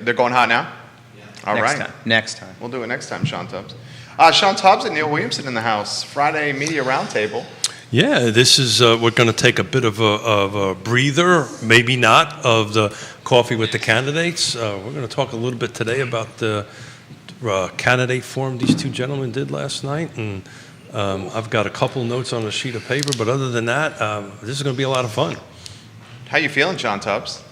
They're going hot now? Yeah. All right. Next time. We'll do it next time, Sean Tubbs. Sean Tubbs and Neil Williamson in the house. Friday Media Roundtable. Yeah, this is, we're going to take a bit of a breather, maybe not, of the Coffee with the Candidates. We're going to talk a little bit today about the candidate forum these two gentlemen did last night. And I've got a couple notes on a sheet of paper, but other than that, this is going to be a lot of fun. How you feeling, Sean Tubbs?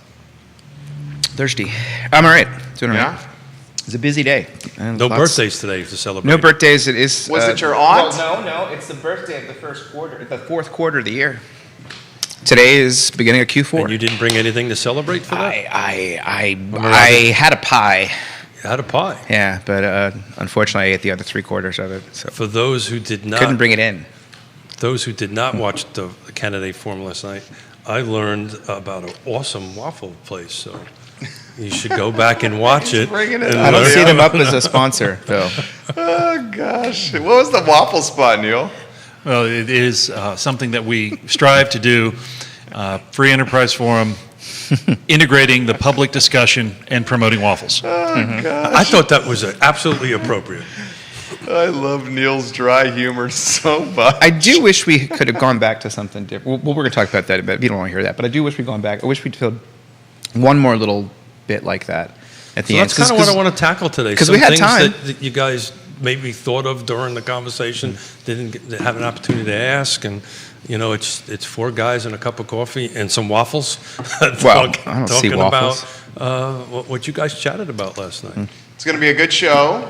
Thirsty. I'm all right. Doing all right. Yeah? It's a busy day. And No birthdays today to celebrate. No birthdays. It is. Was it your aunt? Well, no. It's the birthday of the fourth quarter of the year. Today is beginning of Q4. And you didn't bring anything to celebrate for that? I had a pie. You had a pie. Yeah, but unfortunately, I ate the other 3/4 of it. So For those who did not, couldn't bring it in. those who did not watch the candidate forum last night, I learned about an awesome waffle place. So you should go back and watch it. bringing it and up. I don't learn. see them up as a sponsor, though. Oh, gosh. What was the waffle spot, Neil? Well, it is something that we strive to do. Free Enterprise Forum, integrating the public discussion and promoting waffles. Oh, gosh. I thought that was absolutely appropriate. I love Neil's dry humor so much. I do wish we could have gone back to something different. Well, we're going to talk about that a bit. You don't want to hear that, but I do wish we'd gone back. I wish we'd filled one more little bit like that at the So end. that's kind of what I want to tackle today. 'cause Some we had things time. that you guys maybe thought of during the conversation, didn't have an opportunity to ask, and you know, it's four guys and a cup of coffee and some waffles. Well, I don't see waffles. About what you guys chatted about last night. It's going to be a good show.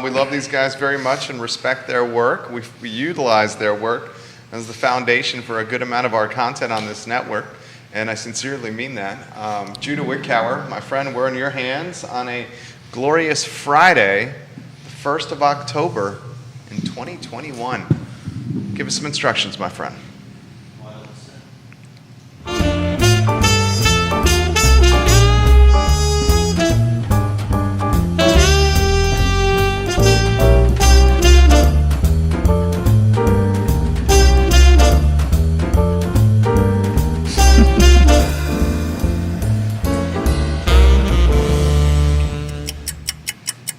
We love these guys very much and respect their work. We utilize their work as the foundation for a good amount of our content on this network, and I sincerely mean that. Judah Wickower, my friend, we're in your hands on a glorious Friday, the 1st of October in 2021. Give us some instructions, my friend.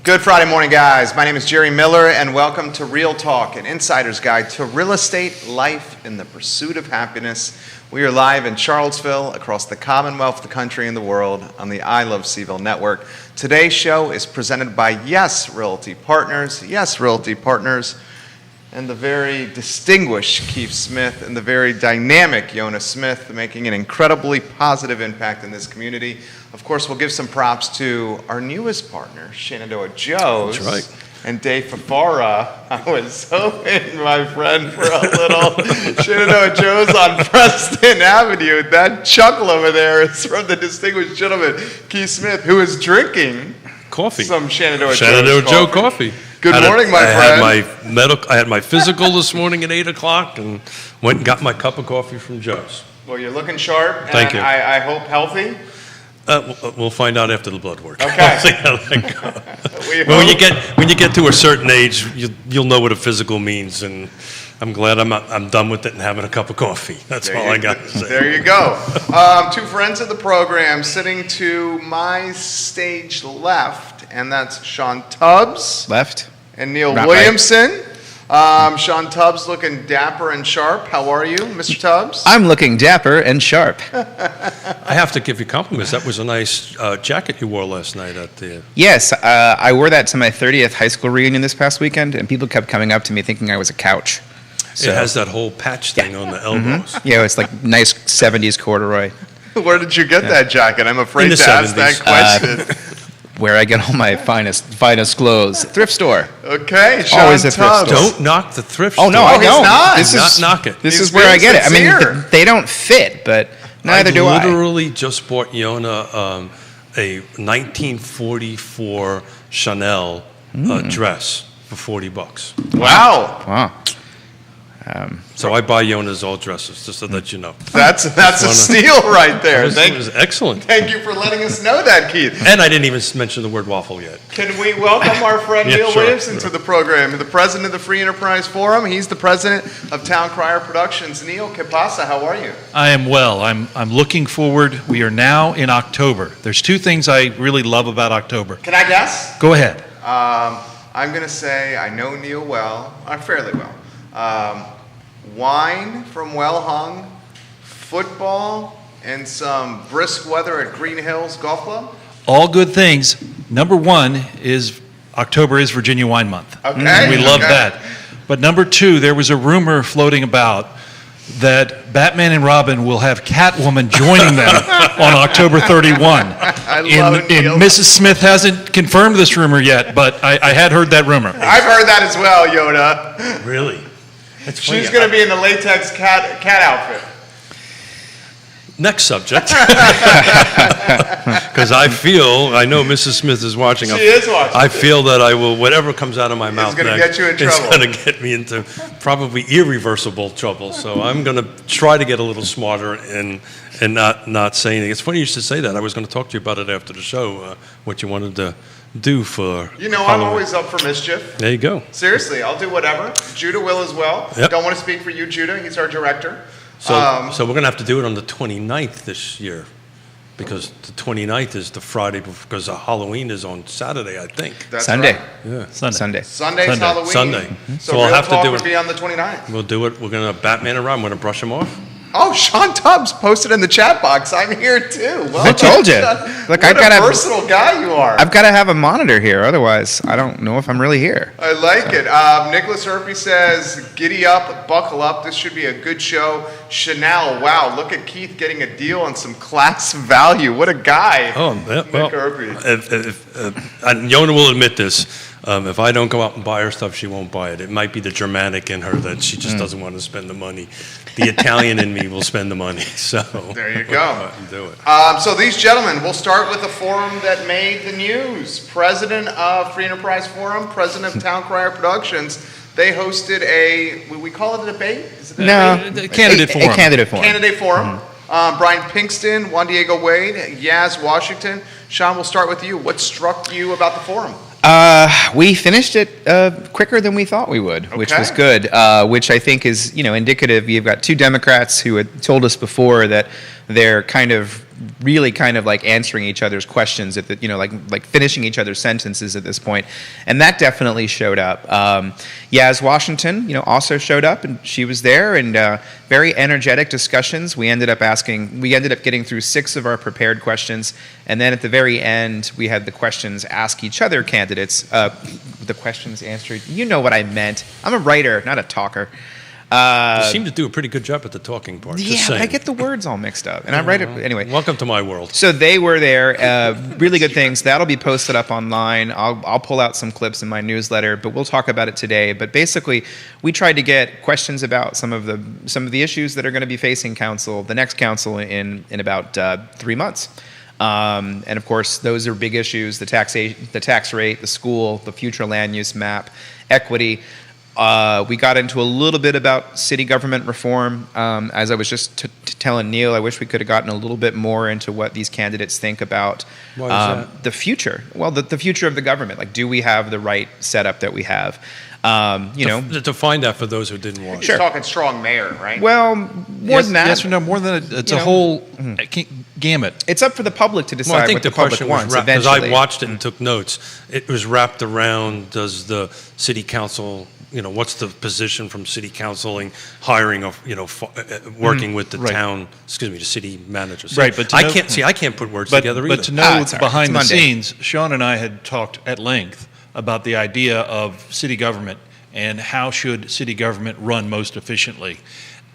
Good Friday morning, guys. My name is Jerry Miller, and welcome to Real Talk, an insider's guide to real estate, life, and the pursuit of happiness. We are live in Charlottesville, across the Commonwealth, the country, and the world on the I Love Seville network. Today's show is presented by Yes Realty Partners. Yes Realty Partners, and the very distinguished Keith Smith and the very dynamic Yona Smith, making an incredibly positive impact in this community. Of course, we'll give some props to our newest partner, Shenandoah Joe's. That's right. And Dave Fafara. I was hoping, my friend, for a little Shenandoah Joe's on Preston Avenue. That chuckle over there is from the distinguished gentleman, Keith Smith, who is drinking Coffee. some Shenandoah Shenandoah Joe's Joe coffee. Good morning, my friend. I had my physical this morning at 8 o'clock and went and got my cup of coffee from Joe's. Well, you're looking sharp. Thank and you. I hope healthy. We'll find out after the blood work. Okay. We'll see how that goes. We Well, hope- when you get to a certain age, you'll know what a physical means, and I'm glad I'm done with it and having a cup of coffee. That's all I got to say. There you go. Two friends of the program sitting to my stage left, and that's Sean Tubbs Left. and Neil Right. Williamson. Sean Tubbs looking dapper and sharp. How are you, Mr. Tubbs? I'm looking dapper and sharp. I have to give you compliments. That was a nice jacket you wore last night at the. Yes, I wore that to my 30th high school reunion this past weekend, and people kept coming up to me thinking I was a couch. So, It has that whole patch thing on the elbows. yeah, it's like nice 70s corduroy. Where did you get that jacket? I'm afraid In the to ask that 70s. question. Where I get all my finest clothes. Thrift store. Okay, Sean Always a thrift Tubbs. store. Don't knock the thrift Oh, store. no, I he's don't. not. This Not is, knock it. This He's is where I being get it. I sincere. mean, they don't fit, but neither do I. literally just bought Yona a 1944 Chanel dress for $40. Wow. Wow. So I buy Yona's all dresses, just to let you know. That's a wanna- steal right there. It was excellent. Thank you for letting us know that, Keith. And I didn't even mention the word waffle yet. Can we welcome our friend Yeah, Neil sure, Williamson sure. to the program, the president of the Free Enterprise Forum. He's the president of Town Crier Productions. Neil, que pasa? How are you? I am well. I'm looking forward. We are now in October. There's two things I really love about October. Can I guess? Go ahead. I'm going to say I know Neil well, fairly well. Wine from Well Hung, football, and some brisk weather at Green Hills Golf Club. All good things. Number one is October is Virginia Wine Month. Okay, We love okay. that. But number two, there was a rumor floating about that Batman and Robin will have Catwoman joining them on October 31. I love it, Neil. And Mrs. Smith hasn't confirmed this rumor yet, but I had heard that rumor. I've heard that as well, Yoda. Really? That's funny. She's going to be in the latex cat outfit. Next subject. Because I know Mrs. Smith is watching. She is watching. I feel that I will, whatever comes out of my mouth gonna next, get you in it's trouble. going to get me into probably irreversible trouble. So I'm going to try to get a little smarter and not say anything. It's funny you should say that. I was going to talk to you about it after the show, what you wanted to do for You know, I'm Halloween. always up for mischief. There you go. Seriously, I'll do whatever. Judah will as well. Yep. Don't want to speak for you, Judah. He's our director. So we're going to have to do it on the 29th this year, because the 29th is the Friday, because Halloween is on Saturday, I think. That's Sunday. right. Yeah. Sunday. Sunday's Sunday. Halloween. Sunday. So So we'll Real have to Talk do would it. be on the 29th. We'll do it. We're going to Batman around. We're going to brush them off. Oh, Sean Tubbs posted in the chat box. I'm here too. Well, I told you. Look, Look, what I've got a a- versatile guy you are. I've got to have a monitor here, otherwise I don't know if I'm really here. I like it. Nicholas Herpy says, giddy up, buckle up. This should be a good show. Chanel, wow, look at Keith getting a deal on some class value. What a guy. Oh, yeah, well, Nick Irby. and Yona will admit this. If I don't go out and buy her stuff, she won't buy it. It might be the Germanic in her that she just doesn't want to spend the money. The Italian in me will spend the money. So There you go. Do it. So these gentlemen, we'll start with a forum that made the news. President of Free Enterprise Forum, president of Town Crier Productions. They hosted we call it a debate? Is it a No, The candidate a forum. candidate forum. Candidate forum. Brian Pinkston, Juan Diego Wade, Yaz Washington. Sean, we'll start with you. What struck you about the forum? We finished it quicker than we thought we would, which Okay. was good. Which I think is, indicative. You've got two Democrats who had told us before that they're really like answering each other's questions at the, like finishing each other's sentences at this point, and that definitely showed up. Yaz Washington, also showed up, and she was there, and very energetic discussions. We ended up getting through 6 of our prepared questions, and then at the very end, we had the questions ask each other candidates. The questions answered. You know what I meant. I'm a writer, not a talker. You seem to do a pretty good job at the talking part. Yeah, Just but I saying. get the words all mixed up, and I write it anyway. Welcome to my world. So they were there, really good things. That'll be posted up online. I'll pull out some clips in my newsletter, but we'll talk about it today. But basically, we tried to get questions about some of the issues that are going to be facing the next council in about 3 months. And of course, those are big issues: the tax rate, the school, the future land use map, equity. We got into a little bit about city government reform. As I was just telling Neil, I wish we could have gotten a little bit more into what these candidates think about Why is that? the future. Well, the future of the government. Like, do we have the right setup that we have? To find that for those who didn't watch. You're talking strong mayor, right? Well, more Yes, than that. yes or no, more than it's You a know. whole gamut. It's up for the public to decide Well, I think what the the public question was wants wrapped, because eventually. I watched it and took notes. It was wrapped around, does the city council, what's the position from city council hiring of, working with the right. town, the city manager. So Right, but to I know- can't put words But, together either. but to know it's all right. behind the It's Monday. scenes, Sean and I had talked at length about the idea of city government and how should city government run most efficiently.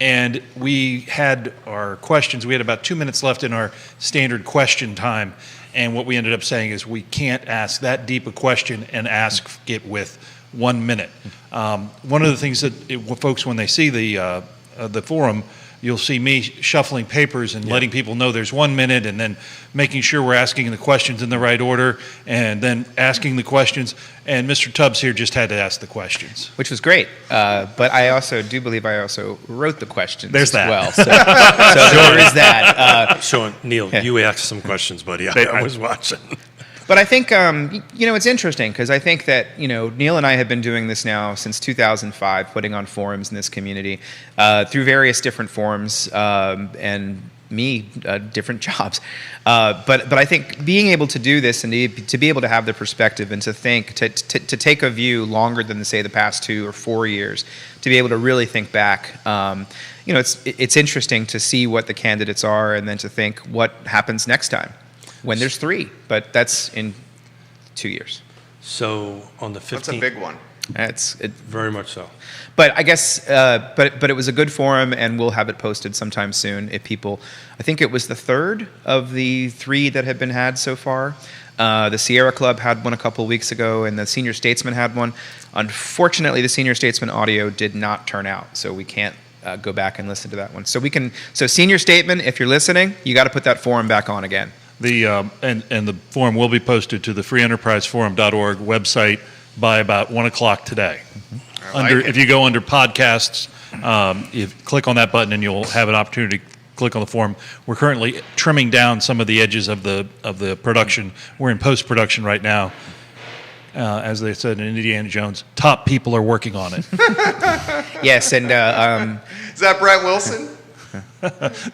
And we had our questions. We had about 2 minutes left in our standard question time. And what we ended up saying is we can't ask that deep a question and ask it with 1 minute. One of the things that folks, when they see the forum, you'll see me shuffling papers and letting people know there's 1 minute, and then making sure we're asking the questions in the right order, and then asking the questions. And Mr. Tubbs here just had to ask the questions. Which was great. But I also do believe I also wrote the questions There's as that. well. So there is that. Sean, Neil, you asked some questions, buddy. I was watching. But I think, it's interesting because I think that, Neil and I have been doing this now since 2005, putting on forums in this community through various different forums and different jobs. But I think being able to do this and to be able to have the perspective and to think, to take a view longer than, say, the past 2 or 4 years, to be able to really think back, it's interesting to see what the candidates are and then to think what happens next time. When there's 3, but that's in 2 years. So on the 15th. That's a big one. Very much so. But I guess, but it was a good forum, and we'll have it posted sometime soon. If people, I think it was the 3rd of the 3 that have been had so far. The Sierra Club had one a couple of weeks ago, and the Senior Statesman had one. Unfortunately, the Senior Statesman audio did not turn out, so we can't go back and listen to that one. So Senior Statement, if you're listening, you got to put that forum back on again. And the forum will be posted to the freeenterpriseforum.org website by about 1 o'clock today. If you go under podcasts, you click on that button and you'll have an opportunity to click on the forum. We're currently trimming down some of the edges of the production. We're in post-production right now. As they said in Indiana Jones, top people are working on it. Yes, and Is that Brett Wilson?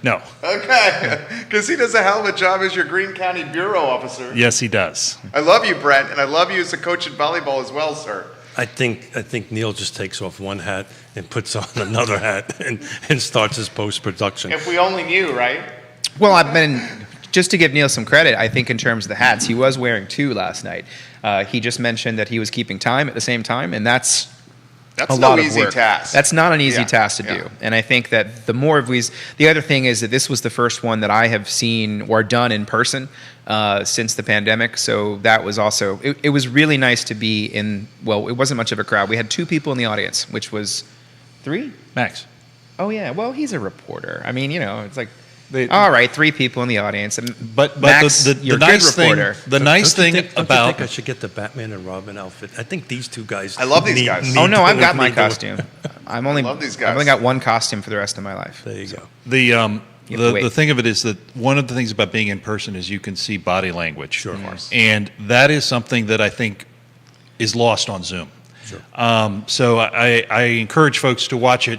No. Okay, because he does a hell of a job as your Greene County Bureau officer. Yes, he does. I love you, Brett, and I love you as a coach at volleyball as well, sir. I think Neil just takes off one hat and puts on another hat and starts his post-production. If we only knew, right? well, I've been just to give Neil some credit. I think in terms of the hats, he was wearing 2 last night. He just mentioned that he was keeping time at the same time, and that's a no lot of easy work. task. That's not an easy task to yeah. do. And I think that the more of these, the other thing is that this was the first one that I have seen or done in person since the pandemic. So that was also, it was really nice to be in, well, it wasn't much of a crowd. We had 2 people in the audience, which was 3? Max. Oh yeah, well, he's a reporter. I mean, it's like, all right, 3 people in the audience. But Max, the you're a nice good thing, reporter. the nice thing Don't you about think I should get the Batman and Robin outfit? I think these 2 guys. I love these guys. Oh no, I've got my need to- costume. I love these guys. I've only got 1 costume for the rest of my life. There you go. the thing of it is that one of the things about being in person is you can see body language. Sure. And that is something that I think is lost on Zoom. Sure. So I encourage folks to watch it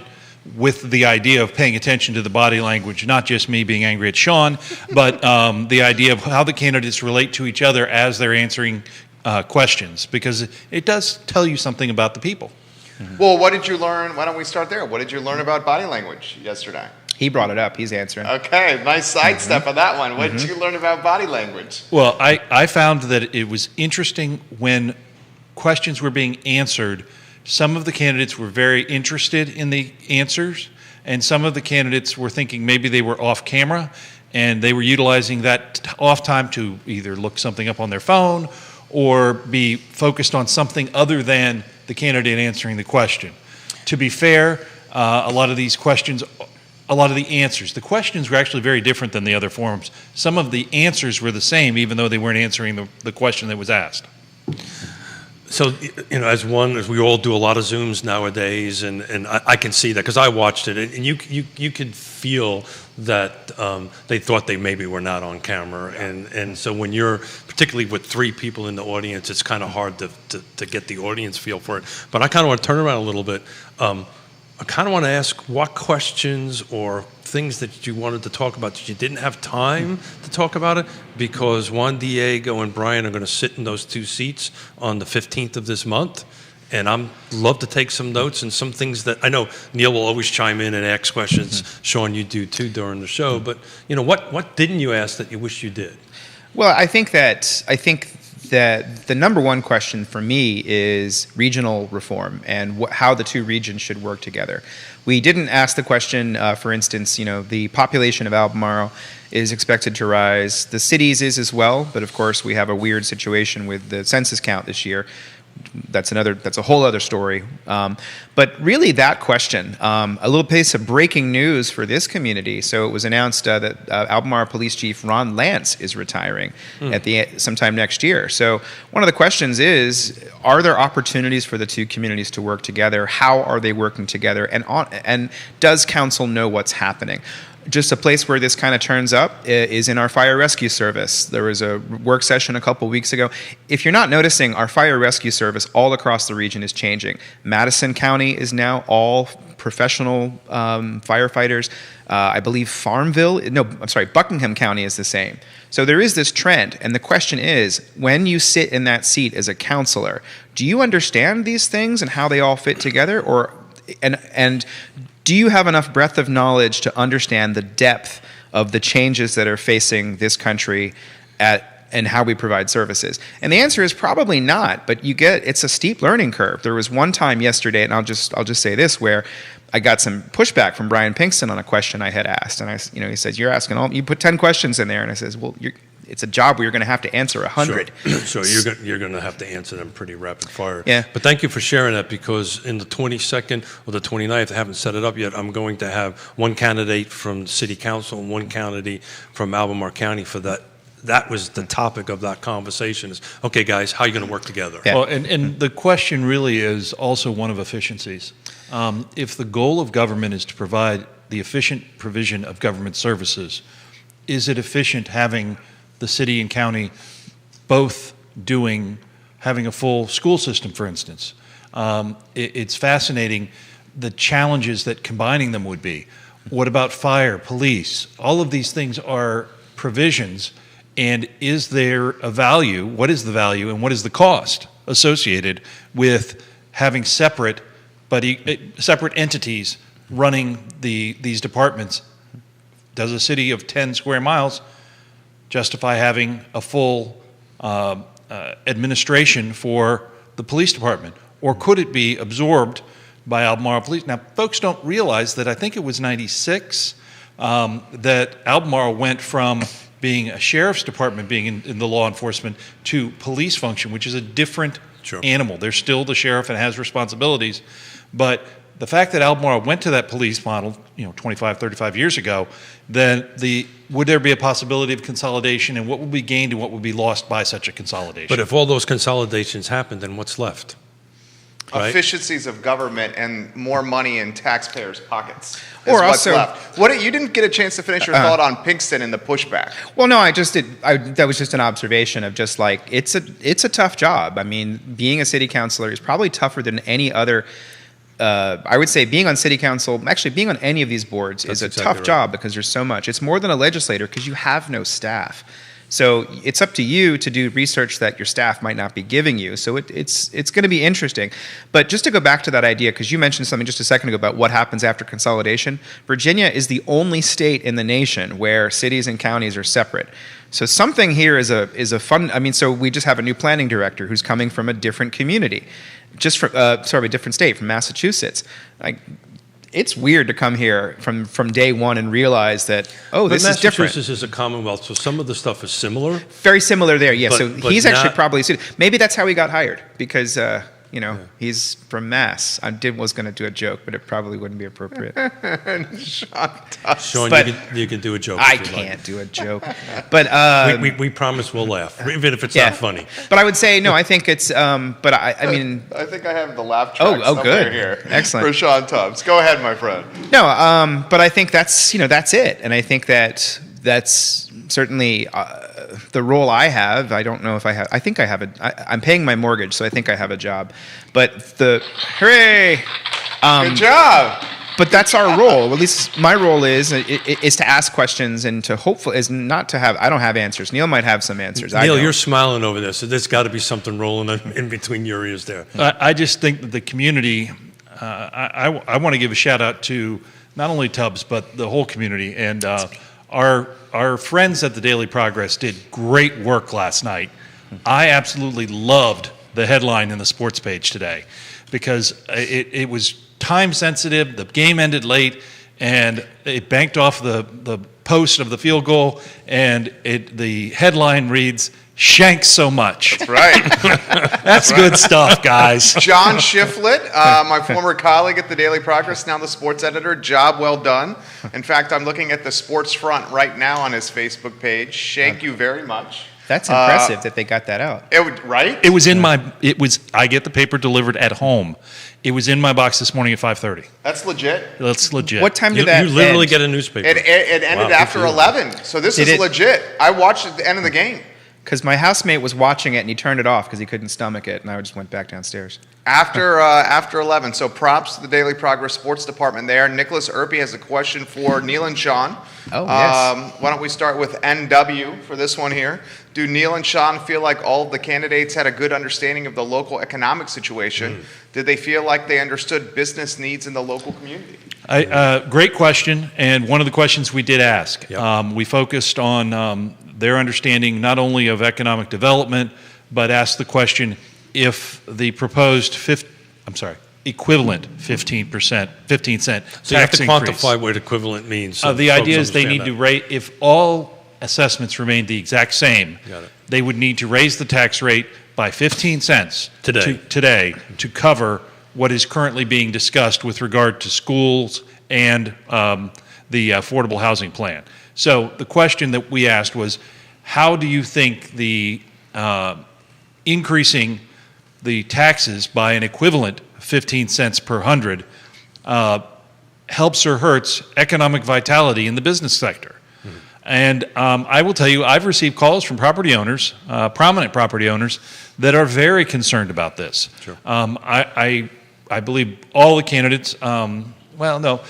with the idea of paying attention to the body language, not just me being angry at Sean, but the idea of how the candidates relate to each other as they're answering questions, because it does tell you something about the people. Well, what did you learn? Why don't we start there? What did you learn about body language yesterday? He brought it up. He's answering. Okay, nice sidestep on that one. What did you learn about body language? Well, I found that it was interesting when questions were being answered. Some of the candidates were very interested in the answers, and some of the candidates were thinking maybe they were off camera, and they were utilizing that off time to either look something up on their phone or be focused on something other than the candidate answering the question. To be fair, a lot of these questions, a lot of the answers, the questions were actually very different than the other forums. Some of the answers were the same, even though they weren't answering the question that was asked. So, as we all do a lot of Zooms nowadays, and I can see that because I watched it, and you could feel that they thought they maybe were not on camera, and so when you're particularly with 3 people in the audience, it's kind of hard to get the audience feel for it. But I kind of want to turn around a little bit. I kind of want to ask what questions or things that you wanted to talk about that you didn't have time to talk about it, because Juan Diego and Brian are going to sit in those 2 seats on the 15th of this month, and I'm love to take some notes and some things that I know Neil will always chime in and ask questions. Sean, you do too during the show, but what didn't you ask that you wish you did? Well, I think that the number one question for me is regional reform and how the 2 regions should work together. We didn't ask the question, for instance, the population of Albemarle is expected to rise. The cities is as well, but of course we have a weird situation with the census count this year. that's a whole other story. But really, that question, a little piece of breaking news for this community. So it was announced that Albemarle Police Chief Ron Lance is retiring sometime next year. So one of the questions is, are there opportunities for the two communities to work together? How are they working together? And does council know what's happening? Just a place where this kind of turns up is in our fire rescue service. There was a work session a couple weeks ago. If you're not noticing, our fire rescue service all across the region is changing. Madison County is now all professional firefighters. I believe Buckingham County is the same. So there is this trend, and the question is, when you sit in that seat as a counselor, do you understand these things and how they all fit together, and do you have enough breadth of knowledge to understand the depth of the changes that are facing this country and how we provide services? And the answer is probably not, but it's a steep learning curve. There was one time yesterday, and I'll just say this, where I got some pushback from Brian Pinkston on a question I had asked, and he says, you put 10 questions in there, and I says, well, it's a job where you're going to have to answer 100. Sure, you're going to have to answer them pretty rapid fire. Yeah. But thank you for sharing that, because in the 22nd or the 29th, I haven't set it up yet, I'm going to have one candidate from City Council and one candidate from Albemarle County for that. That was the topic of that conversation is, okay, guys, how are you going to work together? Yeah. Well, and the question really is also one of efficiencies. If the goal of government is to provide the efficient provision of government services, is it efficient having the city and county both having a full school system, for instance? It's fascinating the challenges that combining them would be. What about fire, police? All of these things are provisions, and is there a value? What is the value and what is the cost associated with having separate entities running these departments? Does a city of 10 square miles justify having a full administration for the police department? Or could it be absorbed by Albemarle Police? Now, folks don't realize that I think it was 96 that Albemarle went from being a sheriff's department, being in the law enforcement, to police function, which is a different animal. They're still the sheriff and has responsibilities. But the fact that Albemarle went to that police model, 25, 35 years ago, then would there be a possibility of consolidation, and what would be gained and what would be lost by such a consolidation? But if all those consolidations happen, then what's left? Right? Efficiencies of government and more money in taxpayers' pockets is Or what's also- left. You didn't get a chance to finish your thought on Pinkston and the pushback. Well, no, I just did. That was just an observation of just like it's a tough job. I mean, being a city councilor is probably tougher than any other. I would say being on city council, actually being on any of these boards, is a tough job because there's so much. It's more than a legislator because you have no staff. So it's up to you to do research that your staff might not be giving you. So it's going to be interesting. But just to go back to that idea, because you mentioned something just a second ago about what happens after consolidation, Virginia is the only state in the nation where cities and counties are separate. So something here is a fun. I mean, so we just have a new planning director who's coming from a different community, just from a different state, from Massachusetts. It's weird to come here from day one and realize that, this is different. Massachusetts is a commonwealth, so some of the stuff is similar. Very similar there, yeah. So But he's actually not- probably suited. Maybe that's how he got hired, because he's from Mass. I was going to do a joke, but it probably wouldn't be appropriate. Sean, But- you can do a joke. I if you'd like. can't do a joke, but We promise we'll laugh, even if it's yeah. not funny. But I would say no. I think it's. But I mean, I think I have the laugh track oh, somewhere good. here. Excellent. For Sean Tubbs. Go ahead, my friend. no. But I think that's it, and I think that's certainly the role I have. I don't know if I have. I think I have I'm paying my mortgage, so I think I have a job. But hooray! Good job. But that's our role. At least my role is to ask questions and to hopefully is not to have. I don't have answers. Neil might have some answers. I Neil, don't. you're smiling over there, so there's got to be something rolling in between your ears there. I just think that the community, I want to give a shout out to not only Tubbs, but the whole community. And our friends at the Daily Progress did great work last night. I absolutely loved the headline in the sports page today because it was time sensitive. The game ended late, and it banked off the post of the field goal, and the headline reads, Shanks so much. That's right. That's good stuff, guys. John Shiflett, my former colleague at the Daily Progress, now the sports editor. Job well done. In fact, I'm looking at the Sports Front right now on his Facebook page. Thank you very much. That's impressive that they got that out. Right? It was in my. It was. I get the paper delivered at home. It was in my box this morning at 5:30. That's legit. That's legit. What time You, did that you literally end? get a newspaper. It ended Wow, after good for you. 11, so this Did is it- legit. I watched at the end of the game. Because my housemate was watching it and he turned it off because he couldn't stomach it, and I just went back downstairs. After 11. So props to the Daily Progress Sports Department there. Nicholas Erpy has a question for Neil and Sean. Oh, yes. Why don't we start with NW for this one here? Do Neil and Sean feel like all of the candidates had a good understanding of the local economic situation? Did they feel like they understood business needs in the local community? Great question, and one of the questions we did ask. Yep. We focused on their understanding not only of economic development, but asked the question if the proposed equivalent 15%, 15 cent So you have tax to increase. quantify what equivalent means. so The folks idea is they understand need to that. rate, if all assessments remained the exact same, Got it. they would need to raise the tax rate by 15 cents Today. to cover what is currently being discussed with regard to schools and the affordable housing plan. So the question that we asked was, how do you think the increasing the taxes by an equivalent 15 cents per hundred helps or hurts economic vitality in the business sector? And I will tell you, I've received calls from property owners, prominent property owners, that are very concerned about this. Sure. I believe all the candidates, well, no,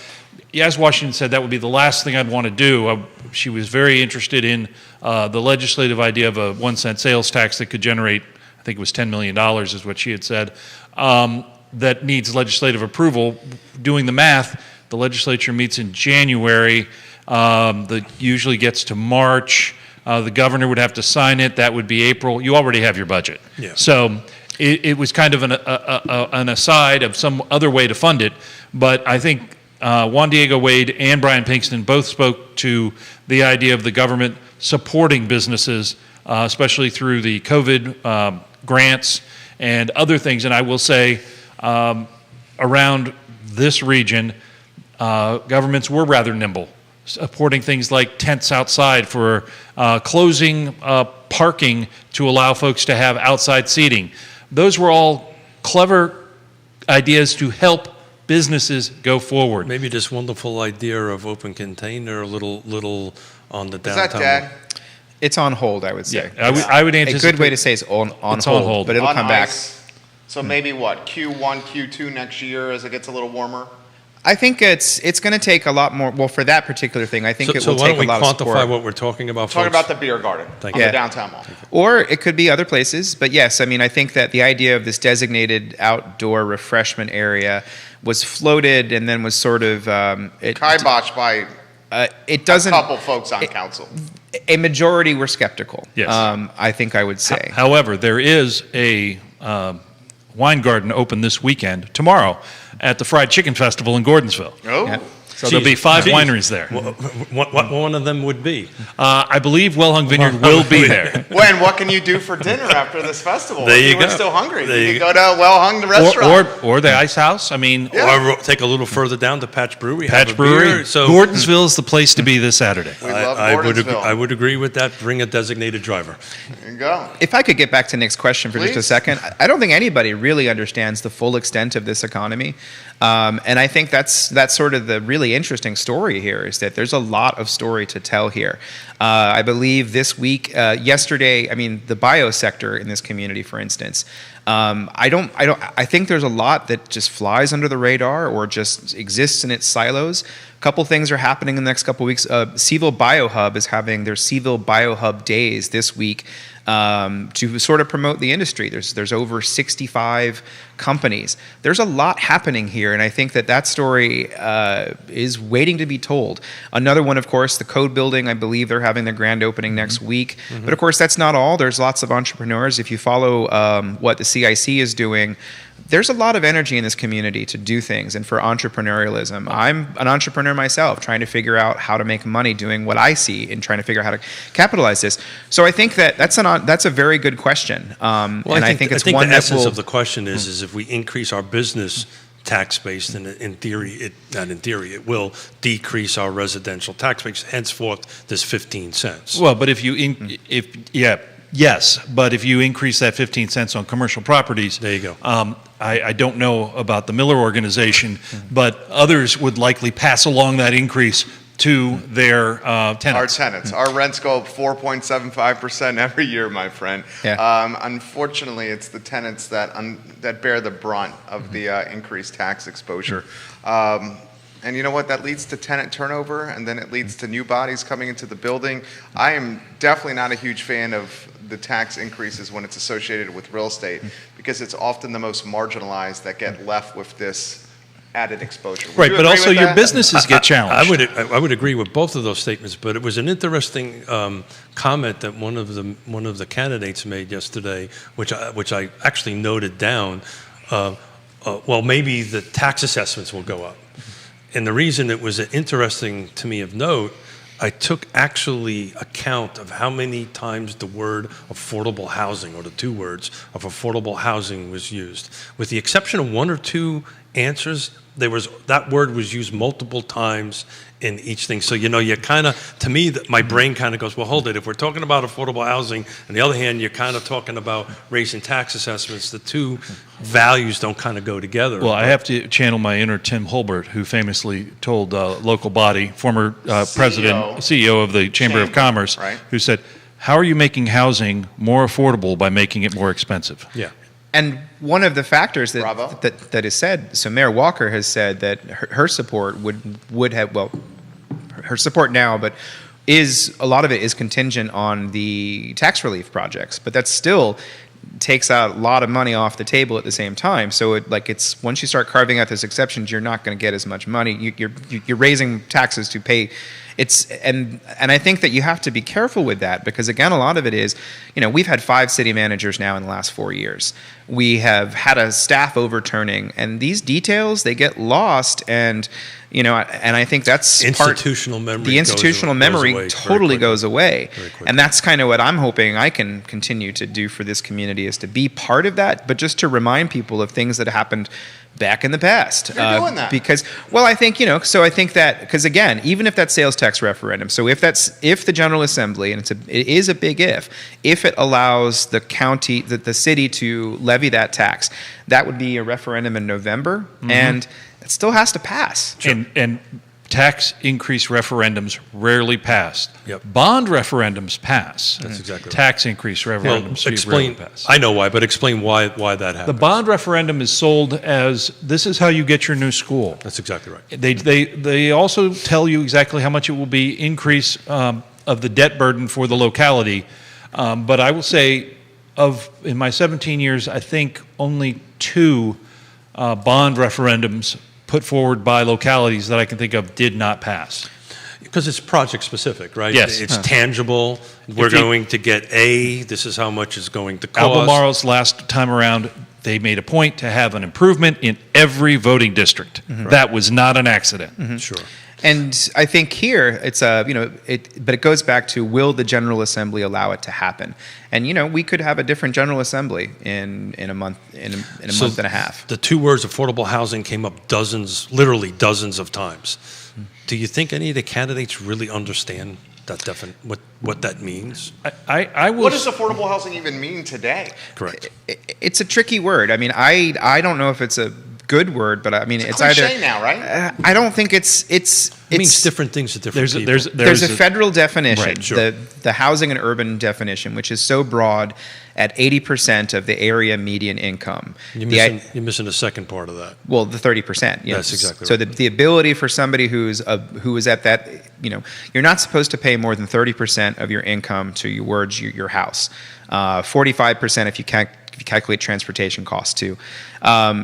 as Washington said, that would be the last thing I'd want to do. She was very interested in the legislative idea of a 1 cent sales tax that could generate, I think it was $10 million is what she had said, that needs legislative approval. Doing the math, the legislature meets in January. That usually gets to March. The governor would have to sign it. That would be April. You already have your budget. Yeah. So it was kind of an aside of some other way to fund it. But I think Juan Diego Wade and Brian Pinkston both spoke to the idea of the government supporting businesses, especially through the COVID grants and other things. And I will say, around this region, governments were rather nimble, supporting things like tents outside for closing parking to allow folks to have outside seating. Those were all clever ideas to help businesses go forward. Maybe this wonderful idea of open container, a little on the Is that downtown. Dad? It's on hold, I would say. Yeah, I would A anticipate. good way to say it's on It's on hold, hold. but it'll On come back. ice. So maybe what, Q1, Q2 next year as it gets a little warmer? I think it's going to take a lot more. Well, for that particular thing, I think it So will why take don't we a lot of quantify support. what we're talking about, Talking folks? about the beer garden Thank on you. the downtown mall. Or it could be other places. But yes, I mean, I think that the idea of this designated outdoor refreshment area was floated and then was sort of Kiboshed by it a doesn't. couple folks on council. A majority were skeptical. Yes. I think I would say. However, there is a wine garden open this weekend, tomorrow, at the Fried Chicken Festival in Gordonsville. Oh, Yeah. So there'll be 5 Jeez. wineries there. What one of them would be? I believe Well Hung Vineyard will be there. When, what can you do for dinner after this festival? There if you were go. still hungry. There You you could go to Well Hung, the restaurant. Or the Ice House. I mean, Yeah. Or take a little further down to Patch Brewery. have Patch a beer. Brewery. So Gordonsville is the place to be this Saturday. We love I would Gordonsville. I would agree with that. Bring a designated driver. There you go. If I could get back to Nick's question for just a Please. second, I don't think anybody really understands the full extent of this economy, and I think that's sort of the really interesting story here is that there's a lot of story to tell here. I believe this week, yesterday, I mean the bio sector in this community, for instance. I think there's a lot that just flies under the radar or just exists in its silos. A couple things are happening in the next couple weeks. Seville BioHub is having their Seville BioHub days this week to sort of promote the industry. There's over 65 companies. There's a lot happening here, and I think that story is waiting to be told. Another one, of course, the Code Building. I believe they're having their grand opening next week. But of course, that's not all. There's lots of entrepreneurs. If you follow what the CIC is doing, there's a lot of energy in this community to do things and for entrepreneurialism. I'm an entrepreneur myself, trying to figure out how to make money doing what I see and trying to figure out how to capitalize this. So I think that's a very good question. Well, And I think it's the one that essence will, of the question is if we increase our business tax base, then in theory, it will decrease our residential tax base. Henceforth, this 15 cents. Well, but if you, yes, but if you increase that 15 cents on commercial properties. There you go. I don't know about the Miller organization, but others would likely pass along that increase to their tenants. Our tenants. Our rents go up 4.75% every year, my friend. Yeah. Unfortunately, it's the tenants that bear the brunt of the increased tax exposure. And you know what? That leads to tenant turnover, and then it leads to new bodies coming into the building. I am definitely not a huge fan of the tax increases when it's associated with real estate, because it's often the most marginalized that get left with this added exposure. Would Right, you but agree also with your that? businesses get challenged. I would agree with both of those statements, but it was an interesting comment that one of the candidates made yesterday, which I actually noted down. Well, maybe the tax assessments will go up, and the reason it was interesting to me of note, I took actually account of how many times the word affordable housing, or the two words of affordable housing, was used. With the exception of one or two answers, that word was used multiple times in each thing. So, you kind of, to me, my brain kind of goes, well, hold it. If we're talking about affordable housing, on the other hand, you're kind of talking about raising tax assessments. The two values don't kind of go together. Well, I have to channel my inner Tim Holbert, who famously told local body, former president, CEO of the Chamber of Commerce, right. who said, how are you making housing more affordable by making it more expensive? Yeah. and one of the factors Bravo. that is said, so Mayor Walker has said that her support would have, well, her support now, but a lot of it is contingent on the tax relief projects, but that still takes out a lot of money off the table at the same time. So it's once you start carving out those exceptions, you're not going to get as much money. You're raising taxes to pay. And I think that you have to be careful with that, because again, a lot of it is, we've had 5 city managers now in the last 4 years. We have had a staff overturning, and these details, they get lost, and and I think that's Institutional memory. The institutional memory totally goes away, Very quickly. and that's kind of what I'm hoping I can continue to do for this community, is to be part of that, but just to remind people of things that happened back in the past. You're doing that. Because, well, I think, so I think that, because again, even if that sales tax referendum, so if the General Assembly, and it is a big if it allows the county, the city to levy that tax, that would be a referendum in November, and it still has to pass. And tax increase referendums rarely pass. Yep. Bond referendums pass. That's exactly right. Tax increase referendums rarely Explain. pass. I know why, but explain why that The happens. bond referendum is sold as, this is how you get your new school. That's exactly right. They also tell you exactly how much it will be increase of the debt burden for the locality. But I will say, in my 17 years, I think only 2 bond referendums put forward by localities that I can think of did not pass. Because it's project specific, right? Yes. It's tangible. We're going to get this is how much it's going to cost. Albemarle's last time around, they made a point to have an improvement in every voting district. That was not an accident. Sure. And I think here it's but it goes back to, will the General Assembly allow it to happen? And we could have a different General Assembly in a month, in a month and a half. The 2 words affordable housing came up literally dozens of times. Do you think any of the candidates really understand that what that means? I will. What does affordable housing even mean today? Correct. It's a tricky word. I mean, I don't know if it's a good word, but I mean, it's either Cliche now, right? I don't think it means different things to different people. There's a federal definition, Right, sure. the housing and urban definition, which is so broad at 80% of the area median income. You're missing the second part of that. Well, the 30%. Yes. That's exactly so right. the ability for somebody who is at that, you're not supposed to pay more than 30% of your income towards your house. 45% if you calculate transportation costs too.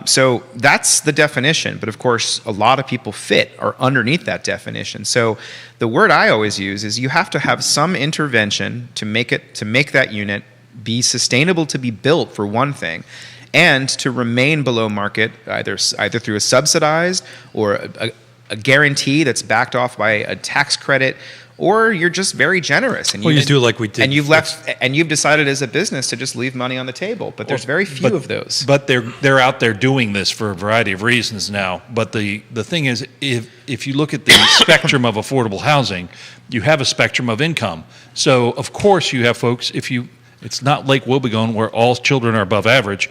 So that's the definition. But of course, a lot of people are underneath that definition. So the word I always use is, you have to have some intervention to make that unit be sustainable to be built, for one thing, and to remain below market, either through a subsidized or a guarantee that's backed off by a tax credit, or you're just very generous and Well, you do like we did. and you've decided as a business to just leave money on the table. But there's very few of those. But they're out there doing this for a variety of reasons now. But the thing is, if you look at the spectrum of affordable housing, you have a spectrum of income. So of course you have folks. It's not Lake Wobegon where all children are above average.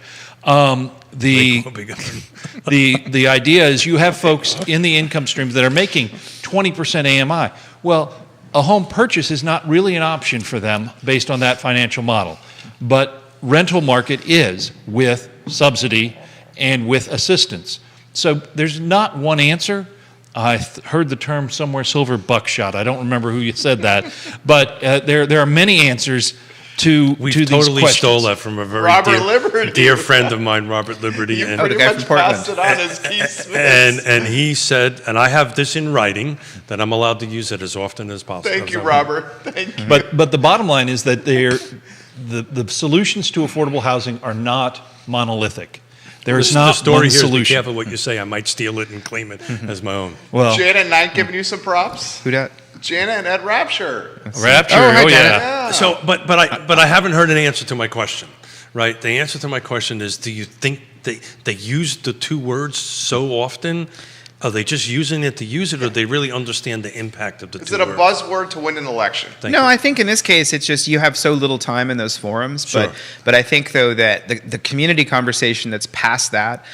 The idea is you have folks in the income streams that are making 20% AMI. Well, a home purchase is not really an option for them based on that financial model. But rental market is, with subsidy and with assistance. So there's not one answer. I heard the term somewhere, silver buckshot. I don't remember who you said that. But there are many answers to We these totally questions. stole that from a very Robert Liberty. dear friend of mine, Robert Liberty. You and pretty guy much from Portland. passed it on as Keith Smith. and he said, and I have this in writing, that I'm allowed to use it as often as possible. Thank you, Robert. Thank you. But the bottom line is that the solutions to affordable housing are not monolithic. There is The not story one here is be solution. careful what you say. I might steal it and claim it as my own. Well, Janet and I giving you some props. Who dat? Janet and Ed Rapture. Rapture. Oh, hi, Oh, Janet. yeah. So, but I haven't heard an answer to my question, right? The answer to my question is: do you think they use the two words so often? Are they just using it to use it, or do they really understand the impact of the Is two it a words? buzzword to win an election? Thank No, you. I think in this case it's just you have so little time in those forums. Sure. But I think though that the community conversation that's past that,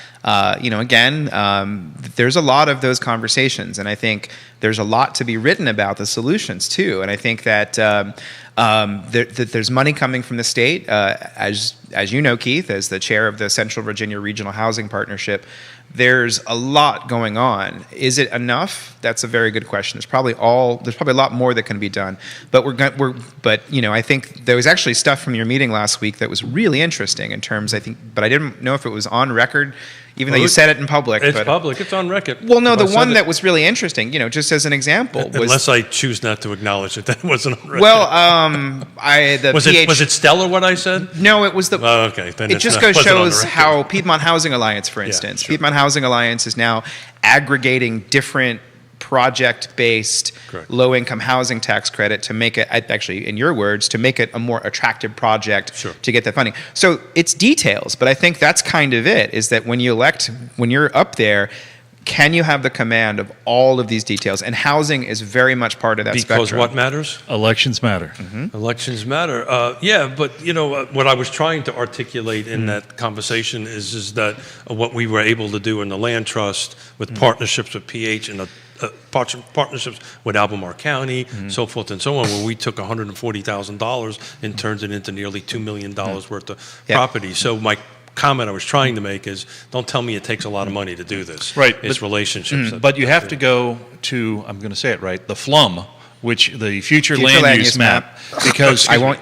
there's a lot of those conversations, and I think there's a lot to be written about the solutions too. And I think that there's money coming from the state, as you know, Keith, as the chair of the Central Virginia Regional Housing Partnership. There's a lot going on. Is it enough? That's a very good question. There's probably a lot more that can be done. But I think there was actually stuff from your meeting last week that was really interesting in terms. But I didn't know if it was on record, even though you said it in public. It's but, public. It's on record. Well, no, I the said one it. that was really interesting, just as an example, was Unless I choose not to acknowledge it, that it wasn't on record. was was it stellar what I said? No, it was the. Oh, okay. Then It it's just not- wasn't on the shows record. how Piedmont Housing Alliance, for instance, sure. Piedmont Housing Alliance is now aggregating different project-based Correct. low-income housing tax credit to make it, actually, in your words, to make it a more attractive project Sure. to get that funding. So it's details, but I think that's kind of it, is that when you're up there, can you have the command of all of these details? And housing is very much part of that Because spectrum. what matters? elections matter. Elections matter. But what I was trying to articulate in that conversation is that what we were able to do in the land trust with partnerships with PH and partnerships with Albemarle County, so forth and so on, where we took $140,000 and turned it into nearly $2 million worth of Yeah. property. So my comment I was trying to make is, don't tell me it takes a lot of money to do this. Right, It's but- relationships. But you have to go to, I'm going to say it right, the FLUM, which the future Future land use map, because I won't-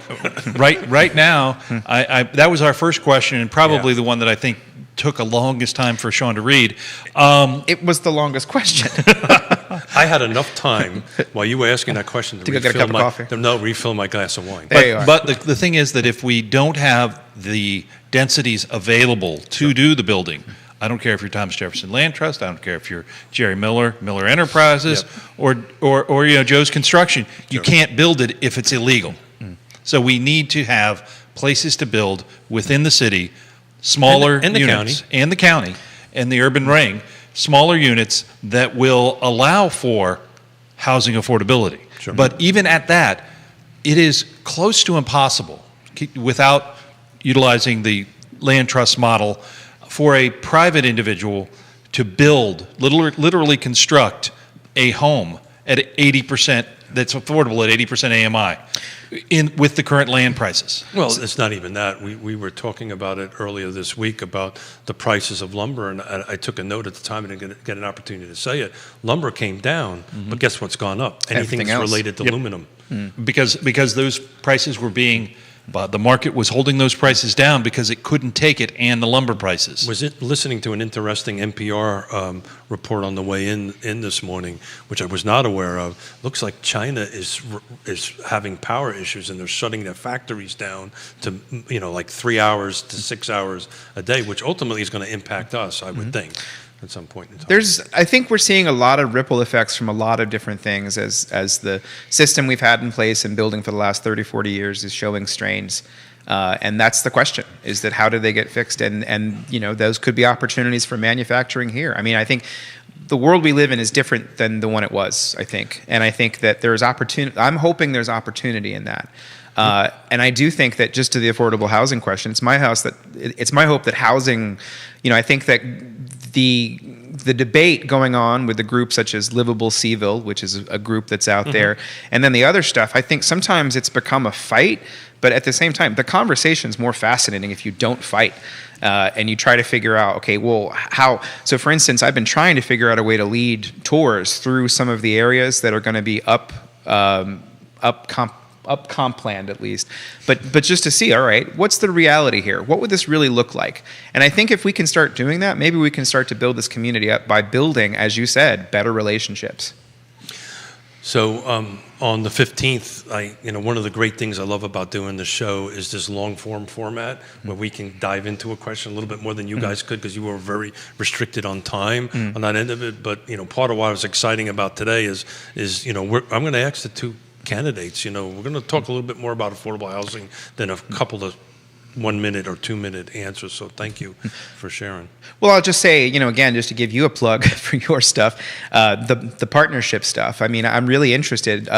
right now, that was our first question, and probably Yeah. the one that I think took the longest time for Sean to read. It was the longest question. I had enough time while you were asking that question To go get a cup of coffee. refill my glass of wine. There you are. But the thing is that if we don't have the densities available to do the building, I don't care if you're Thomas Jefferson Land Trust, I don't care if you're Jerry Miller Enterprises, or Joe's Construction, you can't build it if it's illegal. So we need to have places to build within the city, smaller And the units, county. and the county, and the urban ring, smaller units that will allow for housing affordability. Sure. But even at that, it is close to impossible without utilizing the land trust model for a private individual to build, literally construct a home at 80%, that's affordable at 80% AMI with the current land prices. Well, it's not even that. We were talking about it earlier this week about the prices of lumber, and I took a note at the time and didn't get an opportunity to say it. Lumber came down, but guess what's gone up? Anything Everything that's else. related to Yep. aluminum. Because those prices were being But the market was holding those prices down because it couldn't take it and the lumber prices. Was it listening to an interesting NPR report on the way in this morning, which I was not aware of? Looks like China is having power issues and they're shutting their factories down to like 3 hours to 6 hours a day, which ultimately is going to impact us, I would think, at some point in time. I think we're seeing a lot of ripple effects from a lot of different things as the system we've had in place and building for the last 30, 40 years is showing strains. And that's the question, is that how do they get fixed? And those could be opportunities for manufacturing here. I mean, I think the world we live in is different than the one it was, I think. And I think that there's opportunity. I'm hoping there's opportunity in that. And I do think that, just to the affordable housing question, it's my hope that housing, I think that the debate going on with the groups such as Livable Seville, which is a group that's out there, and then the other stuff, I think sometimes it's become a fight, but at the same time, the conversation's more fascinating if you don't fight. And you try to figure out, okay, well, how? So, for instance, I've been trying to figure out a way to lead tours through some of the areas that are going to be up comp planned at least, but just to see, all right, what's the reality here? What would this really look like? And I think if we can start doing that, maybe we can start to build this community up by building, as you said, better relationships. So on the 15th, one of the great things I love about doing the show is this long form format where we can dive into a question a little bit more than you guys could, because you were very restricted on time on that end of it. But part of what was exciting about today is I'm going to ask the two candidates. We're going to talk a little bit more about affordable housing than a couple of 1 minute or 2 minute answers. So thank you for sharing. Well, I'll just say, again, just to give you a plug for your stuff, the partnership stuff. I mean, I'm really interested.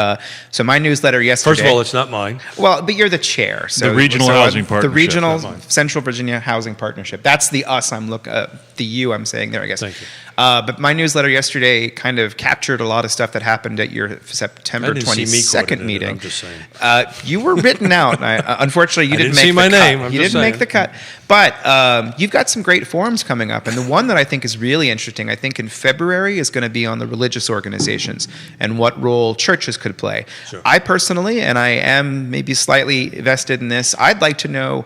So my newsletter yesterday. First of all, it's not mine. Well, but you're the chair. So The Regional Housing Partnership. The Regional Not mine. Central Virginia Housing Partnership. That's the us. The you I'm saying there, I guess. Thank you. But my newsletter yesterday kind of captured a lot of stuff that happened at your September I didn't see me 22nd quoted in it, meeting. I'm just saying. You were written out. Unfortunately, you I didn't didn't make see the my cut. name, I'm You just didn't make saying. the cut. But you've got some great forums coming up. And the one that I think is really interesting, I think in February, is going to be on the religious organizations and what role churches could play. Sure. I personally, and I am maybe slightly vested in this, I'd like to know,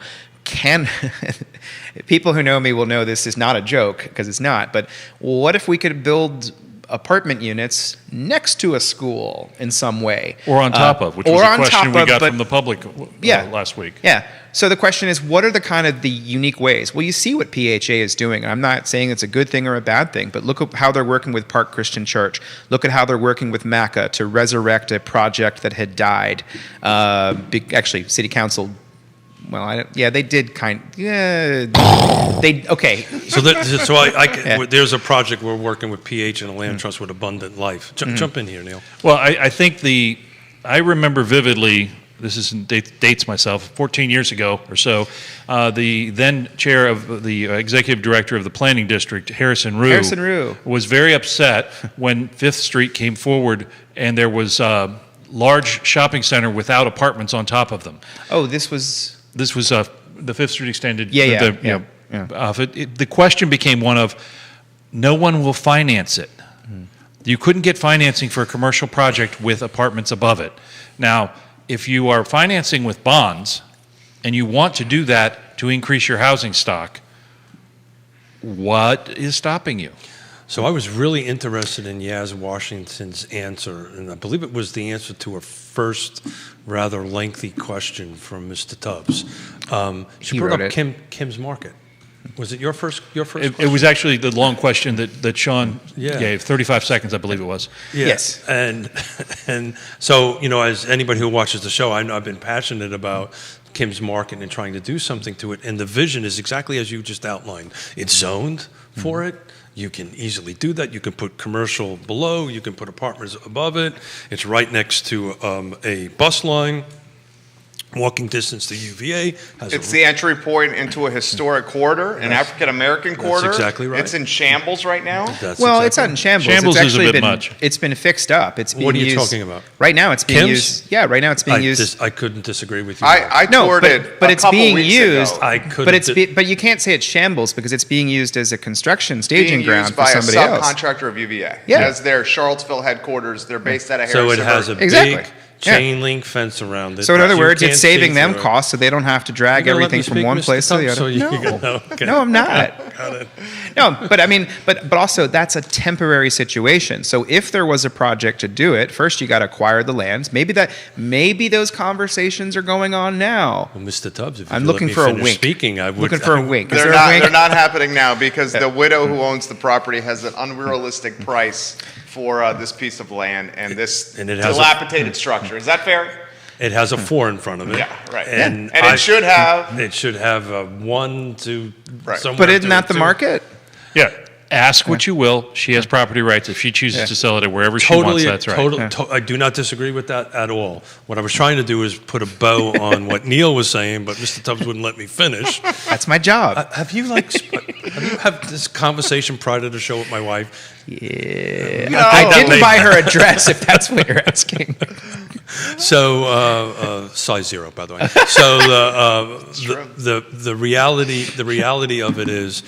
people who know me will know this is not a joke, because it's not, but what if we could build apartment units next to a school in some way? Or on top of, which was a question we got from the public last week. Yeah. So the question is, what are the unique ways? Well, you see what PHA is doing. And I'm not saying it's a good thing or a bad thing, but look at how they're working with Park Christian Church. Look at how they're working with MACA to resurrect a project that had died. Actually, City Council. Well, they did okay. So there's a project we're working with PH and a land trust with Abundant Life. Jump in here, Neil. Well, I think I remember vividly, dates myself, 14 years ago or so, the then chair of the executive director of the planning district, Harrison Rue, was very upset when Fifth Street came forward and there was a large shopping center without apartments on top of them. Oh, this was the Fifth Street extended. Yeah. The question became one of, no one will finance it. You couldn't get financing for a commercial project with apartments above it. Now, if you are financing with bonds and you want to do that to increase your housing stock, what is stopping you? So I was really interested in Yaz Washington's answer, and I believe it was the answer to a first rather lengthy question from Mr. Tubbs. She brought up Kim's Market. Was it your first It was actually the long question that Sean Yeah. gave, 35 seconds, I believe it was. Yeah. Yes. And so, as anybody who watches the show, I know I've been passionate about Kim's Market and trying to do something to it. And the vision is exactly as you just outlined. It's zoned for it. You can easily do that. You can put commercial below. You can put apartments above it. It's right next to a bus line. Walking distance to UVA. It's the entry point into a historic corridor, an African-American corridor. That's exactly right. It's in shambles right now. It's not in shambles. Shambles it's is a actually bit much. It's been fixed up. It's being What are you used, talking about? Right now, it's being Kim's? used. Yeah, right now it's being used. I couldn't disagree with you. I toured it but a it's couple being weeks used. ago. I couldn't. But you can't say it's shambles because it's being used as a construction staging Being ground used for by a somebody else. subcontractor of UVA. Yeah. As their Charlottesville headquarters. They're based out of So Harrisonburg. it has a Exactly. big chain link fence around it. So in other You words, can't it's saving see them through it. costs so they don't have to drag You're gonna let everything me from speak, one Mr. place to the Tubbs, other. so you No. can- okay. No, I'm not. Got it. No, but I mean, but also that's a temporary situation. So if there was a project to do it, first you got to acquire the lands. Maybe those conversations are going on now. Well, Mr. Tubbs, if you I'm let looking me for a finish wink. speaking, I would. Looking for a wink. Is They're there a not, wink? they're not happening now because the widow who owns the property has an unrealistic price for this piece of land and this And it has a- dilapidated structure. Is that fair? It has a 4 in front of it. Yeah, right. And, And it should have. It should have a 1 to Right. somewhere. But isn't to that a the 2. market? Yeah. Ask what you will. She has property rights. If she chooses to sell it at wherever she wants, that's right. I do not disagree with that at all. What I was trying to do is put a bow on what Neil was saying, but Mr. Tubbs wouldn't let me finish. That's my job. Have you had this conversation prior to the show with my wife? Yeah. No. I That didn't may- buy her a dress, if that's what you're asking. So size 0, by the way. So the reality of it is,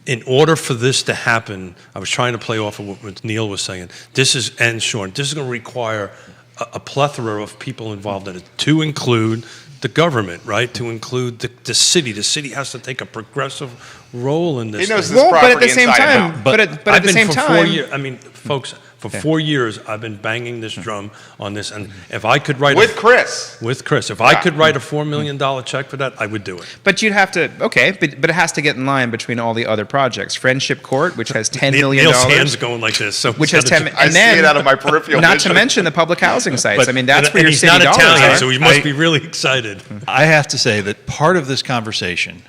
in order for this to happen, I was trying to play off of what Neil was saying. This is going to require a plethora of people involved in it, to include the government, right? To include the city. The city has to take a progressive role in this. He knows thing. this Well, but at property the same inside and time, out. but at I've the been same for 4 time, years. I mean, folks, for 4 years, I've been banging this drum on this, and if I could write With Chris. if I could write a $4 million check for that, I would do it. but you'd have to but it has to get in line between all the other projects. Friendship Court, which has $10 million, Neil's hands going like this, so which has 10, I and see then it out of my peripheral not vision. to mention the public housing sites. I mean, that's where and your he's city not dollars Italian, are. so he must be really excited. I have to say that part of this conversation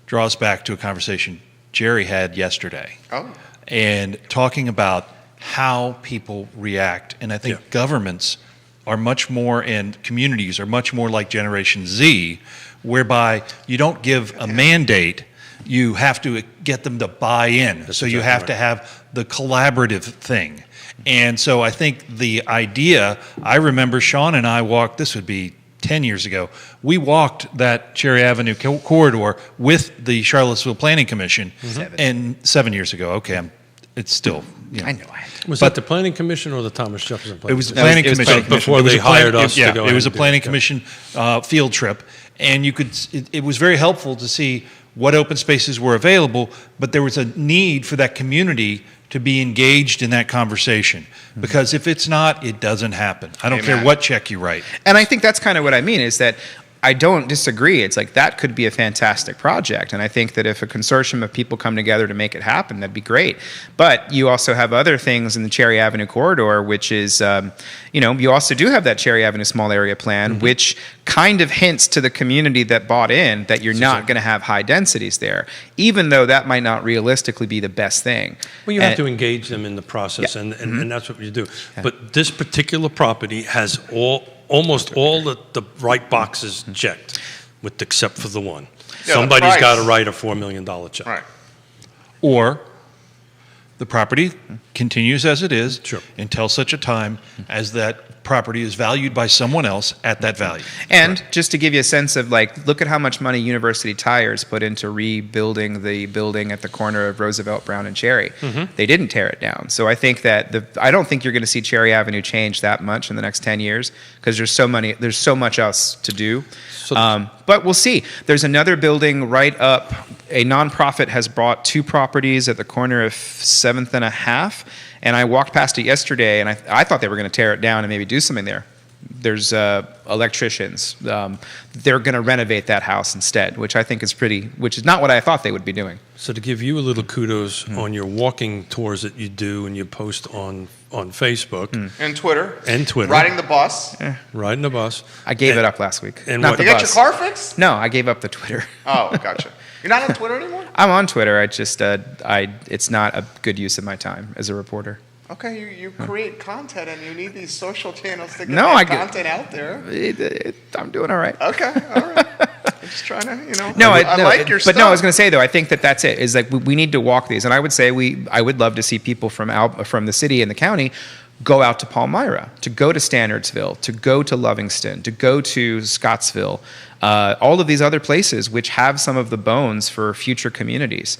draws back to a conversation Jerry had yesterday. Oh. And talking about how people react. And I think Yeah. governments are much more, and communities are much more like Generation Z, whereby you don't give a mandate, you have to get them to buy in. So you exactly have right. to have the collaborative thing. And so I think the idea, I remember Sean and I walked, this would be 10 years ago, we walked that Cherry Avenue corridor with the Charlottesville Planning Commission. And 7 years ago, okay, it's still, you know. I know. I Was that the Planning Commission or the Thomas Jefferson Planning It was the Commission? planning it was commission planning before It was they a plan- hired us to Yeah, go it was a and do planning it, yeah. commission field trip, and you could. It was very helpful to see what open spaces were available, but there was a need for that community to be engaged in that conversation, because if it's not, it doesn't happen. I don't care Amen. what check you write. And I think that's kind of what I mean is that I don't disagree. It's like that could be a fantastic project. And I think that if a consortium of people come together to make it happen, that'd be great. But you also have other things in the Cherry Avenue corridor, which is, you also do have that Cherry Avenue small area plan, which kind of hints to the community that bought in that you're not going to have high densities there, even though that might not realistically be the best thing. Well, you have And- to engage them in the process, Yeah. and that's what you do. But this particular property has almost all the right boxes checked, except for the one. Yeah, the Somebody's price. got to write a $4 million check. Right. Or the property continues as it is Sure. until such a time as that property is valued by someone else at that value. And just to give you a sense of look at how much money University Tires put into rebuilding the building at the corner of Roosevelt, Brown, and Cherry. They didn't tear it down. So I think that I don't think you're going to see Cherry Avenue change that much in the next 10 years because there's so much else to do. But we'll see. There's another building right up. A nonprofit has bought 2 properties at the corner of 7th and a Half. And I walked past it yesterday, and I thought they were going to tear it down and maybe do something there. There's electricians. They're going to renovate that house instead, which I think is which is not what I thought they would be doing. So to give you a little kudos on your walking tours that you do and you post on Facebook, And Twitter. And Twitter. Riding the bus. riding the bus. I gave it up last week. and Not what- the You got bus. your car fixed? No, I gave up the Twitter. Oh, gotcha. You're not on Twitter anymore? I'm on Twitter. I just it's not a good use of my time as a reporter. Okay, you create content and you need these social channels to get No, that I get- content out there. I'm doing all right. Okay, all right. I'm just trying to, No, I like your but stuff. no, I was going to say though, I think that's it. Is like we need to walk these, and I would say I would love to see people from the city and the county go out to Palmyra, to go to Standardsville, to go to Lovingston, to go to Scottsville, all of these other places which have some of the bones for future communities.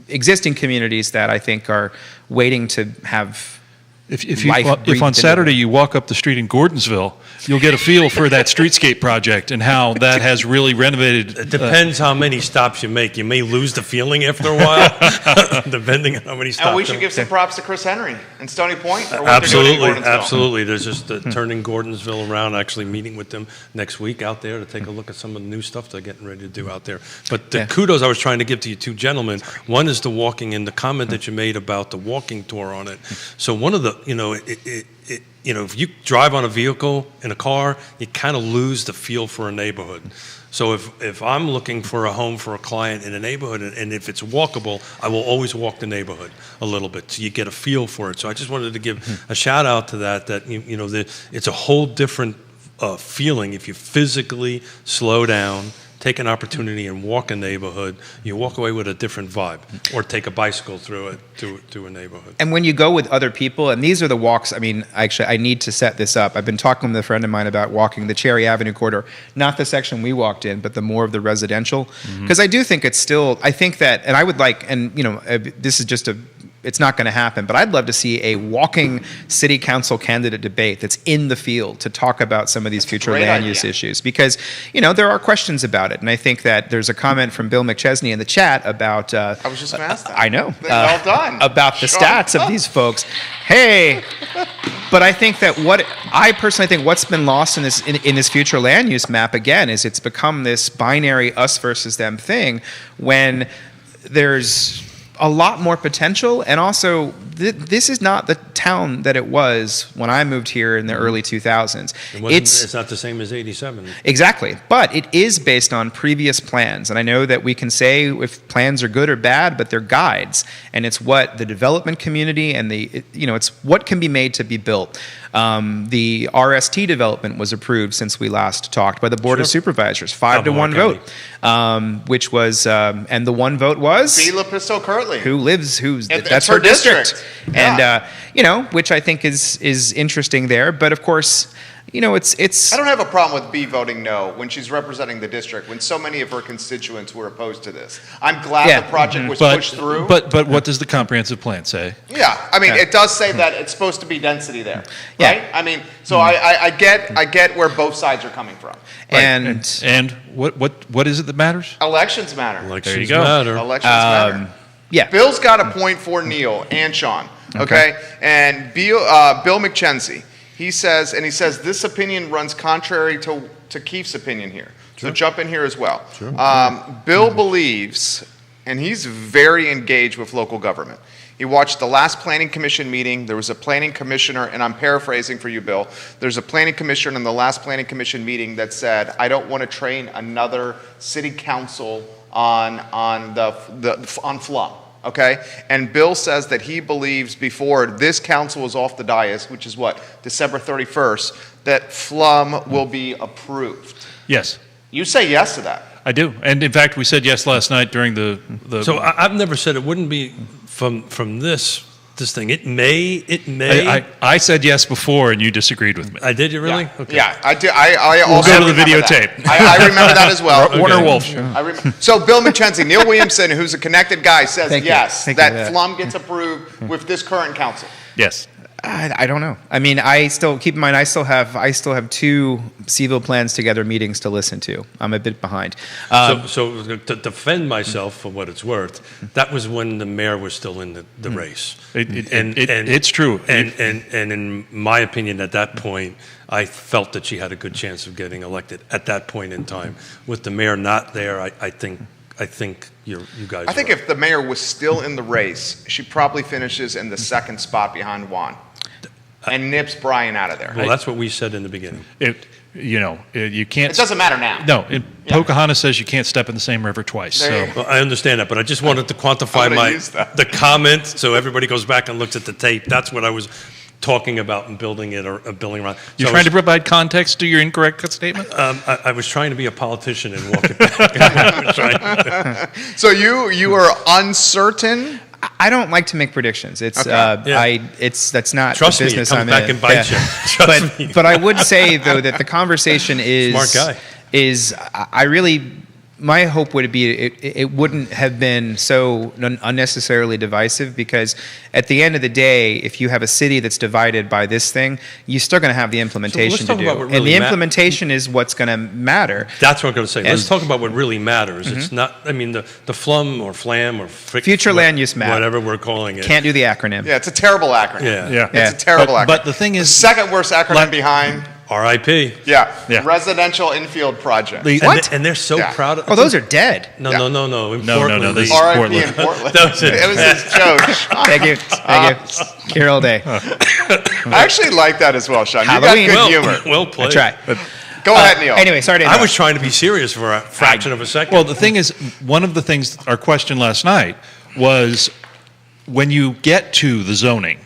Existing communities that I think are waiting to have If life on breathed into Saturday them. you walk up the street in Gordonsville, you'll get a feel for that streetscape project and how that has really renovated. It depends how many stops you make. You may lose the feeling after a while, depending on how many stops. And we should you give some props to Chris Henry and Stony Point. For what they're doing in Absolutely, Gordonsville. absolutely. There's just turning Gordonsville around, actually meeting with them next week out there to take a look at some of the new stuff they're getting ready to do out there. But the kudos I was trying to give to you two gentlemen, one is the walking and the comment that you made about the walking tour on it. So one of the, if you drive on a vehicle in a car, you kind of lose the feel for a neighborhood. So if I'm looking for a home for a client in a neighborhood, and if it's walkable, I will always walk the neighborhood a little bit so you get a feel for it. So I just wanted to give a shout out to that it's a whole different feeling if you physically slow down, take an opportunity and walk a neighborhood. You walk away with a different vibe, or take a bicycle through it to a neighborhood. And when you go with other people, and these are the walks, I mean, actually, I need to set this up. I've been talking with a friend of mine about walking the Cherry Avenue corridor, not the section we walked in, but the more of the residential. Because I do think it's still, I think that, and I would like, and this is just it's not going to happen, but I'd love to see a walking city council candidate debate that's in the field to talk about some of these future great land idea. use issues, because there are questions about it, and I think that there's a comment from Bill McChesney in the chat about. I was just going to ask that. I know. Well done. About the Sure. stats of these folks. Hey, but I think that I personally think what's been lost in this future land use map again is it's become this binary us versus them thing when there's a lot more potential, and also this is not the town that it was when I moved here in the early 2000s. It's not the same as 87. Exactly, but it is based on previous plans, and I know that we can say if plans are good or bad, but they're guides, and it's what the development community and it's what can be made to be built. The RST development was approved since we last talked by the Board of Supervisors, 5-1 vote, which was, and the one vote was Sheila Pistol Kirtley. That's her district. Yeah. And which I think is interesting there. But of course, it's I don't have a problem with B voting no when she's representing the district, when so many of her constituents were opposed to this. I'm glad the project was pushed through. But what does the comprehensive plan say? Yeah, I mean, it does say that it's supposed to be density there, right? I mean, so I get where both sides are coming from. and what is it that matters? Elections matter. Elections There you go. matter. Elections matter. yeah. Bill's got a point for Neil and Sean, okay? And Bill McChesney, he says this opinion runs contrary to Keith's opinion here. So jump in here as well. Bill believes, and he's very engaged with local government. He watched the last planning commission meeting. There was a planning commissioner, and I'm paraphrasing for you, Bill. There's a planning commissioner in the last planning commission meeting that said, I don't want to train another city council on FLUM. Okay, and Bill says that he believes before this council was off the dais, which is what, December 31st, that FLUM will be approved. Yes, You say yes to that. I do. And in fact, we said yes last night during the So I've never said it wouldn't be from this thing. It may. I said yes before, and you disagreed with me. I did. You really? Yeah, Okay. yeah, I do. I also go to the remember that. videotape. I remember that as well. Warner Wolf. So Bill McChesney, Neil Williamson, who's a connected guy, says Thank you. yes, Thank you that for that. FLUM gets approved with this current council. Yes. I don't know. I mean, I still keep in mind I still have two Seville plans together meetings to listen to. I'm a bit behind. So to defend myself for what it's worth, that was when the mayor was still in the race. It's true. And in my opinion, at that point, I felt that she had a good chance of getting elected at that point in time. With the mayor not there, I think you guys. I think if the mayor was still in the race, she probably finishes in the second spot behind Juan and nips Brian out of there. Well, that's what we said in the beginning. You can't. It doesn't matter now. No, Pocahontas says you can't step in the same river twice. There So you Well, I understand that, but I just wanted to quantify I'm gonna use that. the comment so everybody goes back and looks at the tape. That's what I was talking about and building around. you're trying to provide context to your incorrect statement. I was trying to be a politician and walk it back. I was trying- So you are uncertain? I don't like to make predictions. It's Yeah. that's not Trust the me, it business comes I'm back in. and bites you. Trust me. But I would say though that the conversation is Smart guy. is I really my hope would be it wouldn't have been so unnecessarily divisive, because at the end of the day, if you have a city that's divided by this thing, you're still going to have the implementation talk to about do. what And really the ma- implementation is what's going to matter. That's what I'm going to say. Let's And- talk about what really matters. It's not, I mean, the FLUM or FLAM or Future land use map. whatever we're calling it. Can't do the acronym. Yeah, it's a terrible acronym. Yeah. Yeah. It's a terrible acronym. But the thing is, Second worst acronym Like- behind, RIP. yeah, Yeah. Residential Infield Project. the- What? And they're so Yeah. proud of Oh, those are dead. No, Yeah. no. In No, no, Portland, this they- is RIP Portland. in Portland. That was it. It was his joke. Thank you. Thank you. Here all day. I actually like that as well, Sean. Halloween. You got good well, humor. well played. That's right. Go ahead, Neil. Anyway, sorry to I interrupt. was trying to be serious for a fraction of a second. Well, the thing is, one of the things, our question last night was, when you get to the zoning,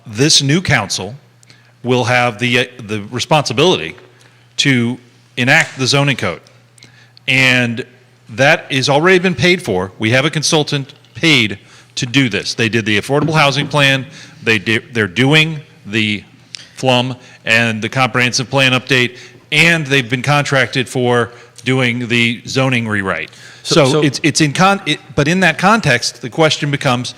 this new council will have the responsibility to enact the zoning code. And that is already been paid for. We have a consultant paid to do this. They did the affordable housing plan, they're doing the FLUM and the comprehensive plan update, and they've been contracted for doing the zoning rewrite. So- So it's but in that context, the question becomes,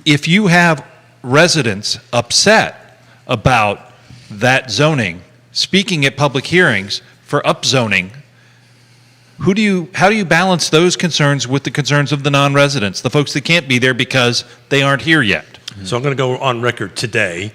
if you have residents upset about that zoning, speaking at public hearings for upzoning, how do you balance those concerns with the concerns of the non-residents, the folks that can't be there because they aren't here yet? So I'm going to go on record today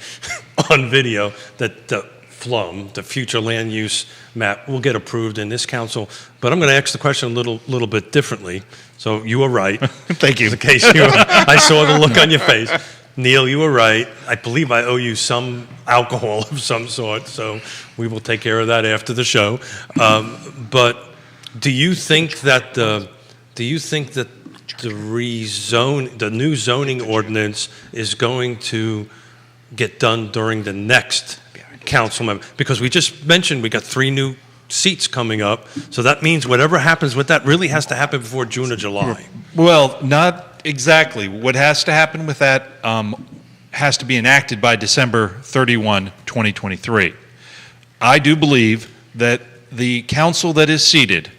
on video that the FLUM, the future land use map, will get approved in this council. But I'm going to ask the question a little bit differently. So you were right. Thank you. In case I saw the look on your face. Neil, you were right. I believe I owe you some alcohol of some sort, so we will take care of that after the show. But do you think that the new zoning ordinance is going to get done during the next council member? Because we just mentioned we got 3 new seats coming up, so that means whatever happens with that really has to happen before June or July. Well, not exactly. What has to happen with that has to be enacted by December 31, 2023. I do believe that the council that is seated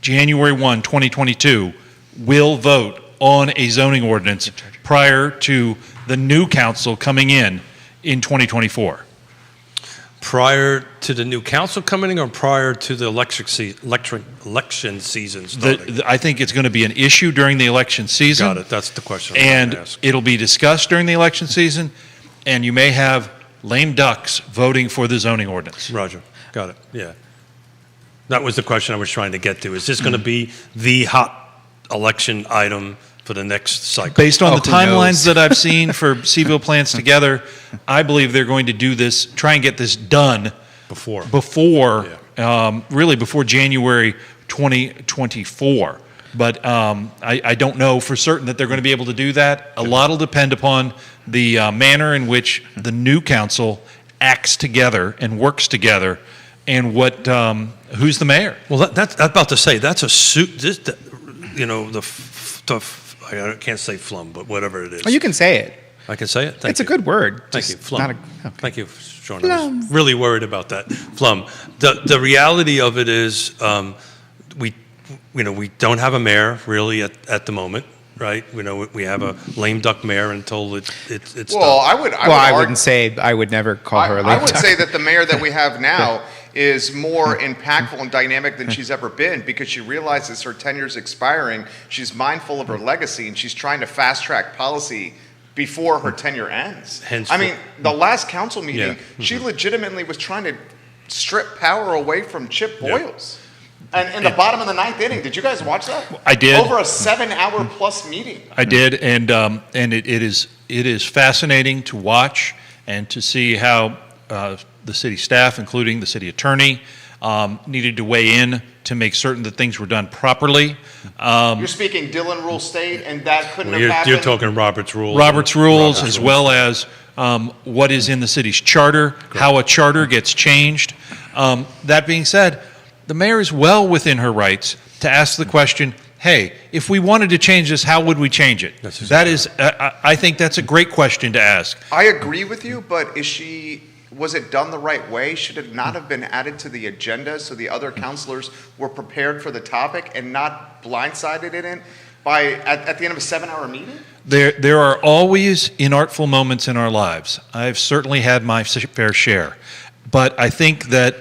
January 1, 2022, will vote on a zoning ordinance prior to the new council coming in 2024. Prior to the new council coming in, or prior to the election season starting? I think it's going to be an issue during the election season. Got it. That's the question I was And going to ask. it'll be discussed during the election season, and you may have lame ducks voting for the zoning ordinance. Roger. Got it. Yeah. That was the question I was trying to get to. Is this going to be the hot election item for the next cycle? Based on Oh, the who knows? timelines that I've seen for Seville Plans Together, I believe they're going to do this, try and get this done Before. really before January 2024. But I don't know for certain that they're going to be able to do that. A lot will depend upon the manner in which the new council acts together and works together, and who's the mayor. Well, that's I'm about to say, that's a suit. I can't say FLUM, but whatever it is. Oh, you can say it. I can say it? Thank It's you. a good word. Thank Just you. FLUM. not a- okay. Thank you, Sean. I was really worried about that. FLUM. The reality of it is we don't have a mayor really at the moment, right? We have a lame duck mayor until it's Well, done. I wouldn't say, I would never call her a I lame would duck. say that the mayor that we have now is more impactful and dynamic than she's ever been, because she realizes her tenure's expiring. She's mindful of her legacy, and she's trying to fast track policy before her tenure ends. Hence I the- mean, the last council meeting, Yeah. she legitimately was trying to strip power away from Chip Yeah. Boyles. And in the bottom of the 9th inning, did you guys watch that? I did. Over a 7-hour plus meeting. I did, and it is fascinating to watch and to see how the city staff, including the city attorney, needed to weigh in to make certain that things were done properly. You're speaking Dillon Rule State, and that couldn't have happened. You're talking Robert's rules. Robert's rules, Robert's as rules. well as what is in the city's charter, how a charter gets changed. That being said, the mayor is well within her rights to ask the question, hey, if we wanted to change this, how would we change it? That's That is, I think that's a great question to ask. I agree with you, but is she was it done the right way? Should it not have been added to the agenda so the other counselors were prepared for the topic and not blindsided in it at the end of a 7-hour meeting? There are always inartful moments in our lives. I've certainly had my fair share. But I think that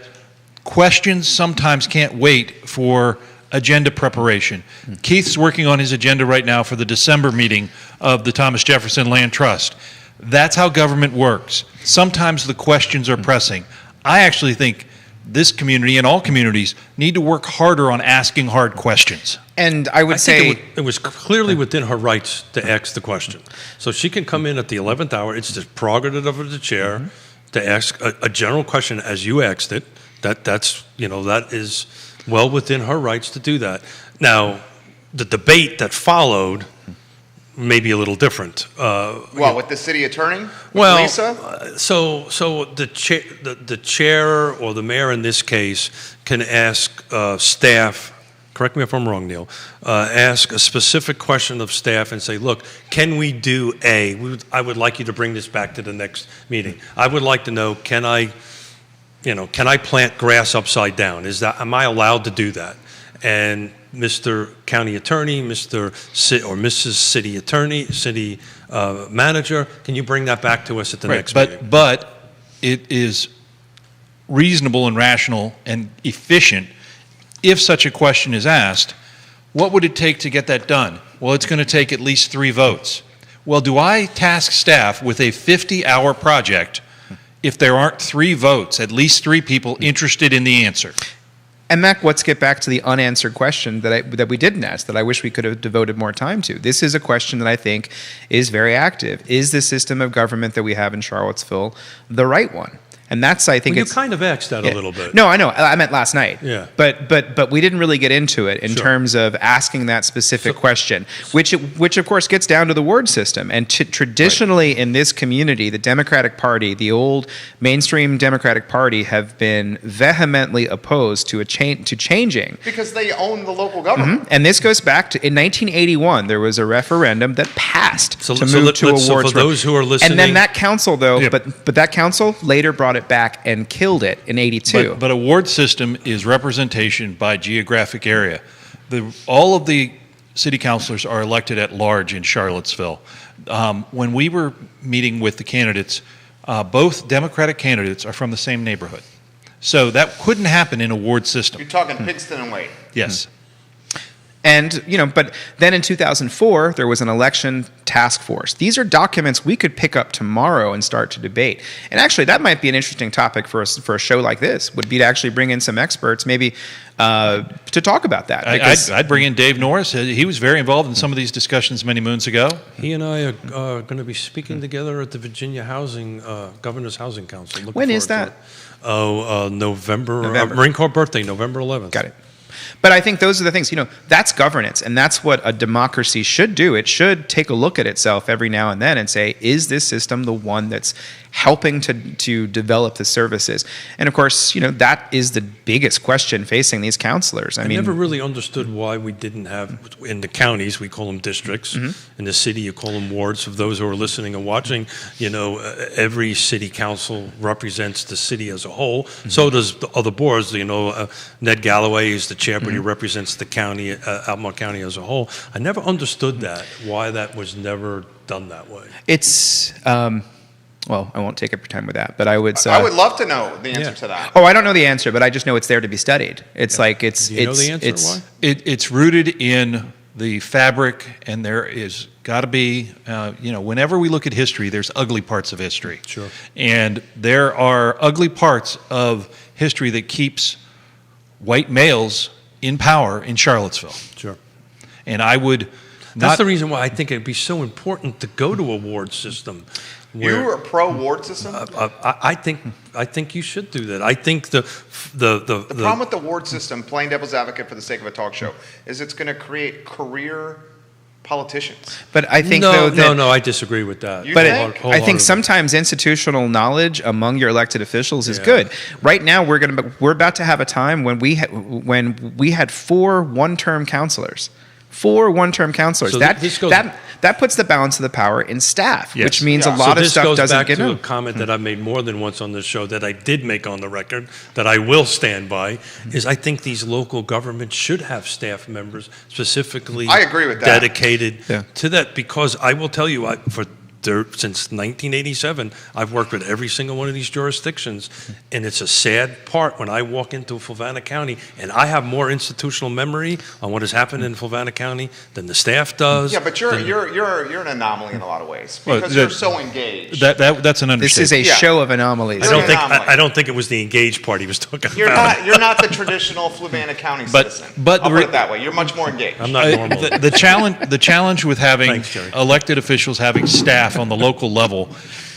questions sometimes can't wait for agenda preparation. Keith's working on his agenda right now for the December meeting of the Thomas Jefferson Land Trust. That's how government works. Sometimes the questions are pressing. I actually think this community and all communities need to work harder on asking hard questions. And I would I say think it was clearly within her rights to ask the question. So she can come in at the 11th hour. It's the prerogative of the chair to ask a general question as you asked it. That is well within her rights to do that. Now, the debate that followed may be a little different. With the city attorney? With Well, Lisa? so the chair or the mayor in this case can ask staff. Correct me if I'm wrong, Neil. Ask a specific question of staff and say, "Look, can we do A? I would like you to bring this back to the next meeting. I would like to know, can I plant grass upside down? Am I allowed to do that?" And Mr. County Attorney, Mr. or Mrs. City Attorney, City Manager, can you bring that back to us at the next meeting? But it is reasonable and rational and efficient if such a question is asked. What would it take to get that done? Well, it's going to take at least 3 votes. Well, do I task staff with a 50-hour project if there aren't 3 votes, at least 3 people interested in the answer? And Mac, let's get back to the unanswered question that we didn't ask, that I wish we could have devoted more time to. This is a question that I think is very active. Is the system of government that we have in Charlottesville the right one? And that's, I think, Well, you kind of asked that a little bit. No, I know. I meant last night. Yeah. But we didn't really get into it in Sure. terms of asking that specific question, which of course gets down to the ward system. And traditionally in this community, the Democratic Party, the old mainstream Democratic Party, have been vehemently opposed to changing. Because they own the local government. And this goes back to in 1981. There was a referendum that passed So- to so move let- to a let's- so wards. for those who are and then listening- that council, though, Yeah. but that council later brought it back and killed it in '82. But a ward system is representation by geographic area. All of the city councilors are elected at large in Charlottesville. When we were meeting with the candidates, both Democratic candidates are from the same neighborhood. So that couldn't happen in a ward system. You're talking Pigston and Wade. Yes. And, but then in 2004, there was an election task force. These are documents we could pick up tomorrow and start to debate. And actually, that might be an interesting topic for a show like this, would be to actually bring in some experts, maybe to talk about that. I'd bring in Dave Norris. He was very involved in some of these discussions many moons ago. He and I are going to be speaking together at the Virginia Governor's Housing Council. Looking When is forward to that? it. Oh, November. November. Marine Corps birthday, November 11th. Got it. But I think those are the things, that's governance, and that's what a democracy should do. It should take a look at itself every now and then and say, is this system the one that's helping to develop the services? And of course, that is the biggest question facing these counselors. I never really understood why we didn't have, in the counties, we call them districts. In the city, you call them wards. For those who are listening and watching, every city council represents the city as a whole. So does the other boards. Ned Galloway is the chair, but he represents the county, Albemarle County as a whole. I never understood that, why that was never done that way. It's, well, I won't take up your time with that, but I would say. I would love to know the answer Yeah. to that. Oh, I don't know the answer, but I just know it's there to be studied. It's like, it's. Do you know it's, the answer it's, why? It's rooted in the fabric, and there is got to be, whenever we look at history, there's ugly parts of history. Sure. And there are ugly parts of history that keeps white males in power in Charlottesville. Sure. And I would That's not. the reason why I think it'd be so important to go to a ward system. You're a pro ward system? I think you should do that. I think the problem with the ward system, playing devil's advocate for the sake of a talk show, is it's going to create career politicians. But I think, no, though, that. no, I disagree with that. You But think? I think Wholeheartedly. sometimes institutional knowledge among your elected officials is Yeah. good. Right now, we're about to have a time when we had 4 one-term counselors. 4 one-term councilors. So that this goes- that puts the balance of the power in staff, Yes. which means Yeah. a lot So of this stuff goes doesn't back get to a done. comment that I've made more than once on this show that I did make on the record that I will stand by is I think these local governments should have staff members specifically I agree with that. dedicated Yeah. to that because I will tell you since 1987, I've worked with every single one of these jurisdictions, and it's a sad part when I walk into Fluvanna County and I have more institutional memory on what has happened in Fluvanna County than the staff does. Yeah, but you're than- you're an anomaly in a lot of ways Well, because that- you're so engaged. That's an This understatement. is a Yeah. show of anomalies. You're an anomaly. I don't think it was the engaged part he was talking You're about. not the traditional Fluvanna County But- citizen. but I'll the put re- it that way. You're much more engaged. I'm not normal. The challenge with having Thanks, Jerry. elected officials having staff on the local level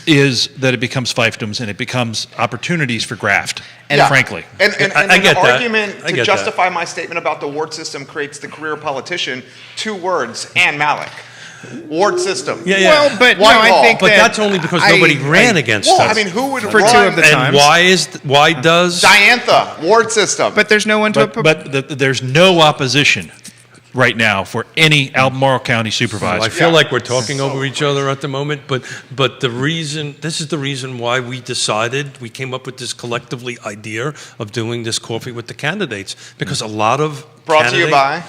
is that it becomes fiefdoms and it becomes opportunities for graft. And Yeah. frankly, and I get the that. argument I to get justify my statement about the ward system creates the career politician. 2 words, Ann Malik. Ward system. Yeah, yeah. Well, but no, Whitehall. I think But that that's only because nobody ran against Well, us. I mean, who would For run? 2 of the and times. why does Diantha, ward system. But there's no one to. there's no opposition right now for any Albemarle County supervisor. I feel Yeah. like we're talking So over each other at the moment, but this is the reason why we came up with this collectively idea of doing this coffee with the candidates because a lot of Brought to you by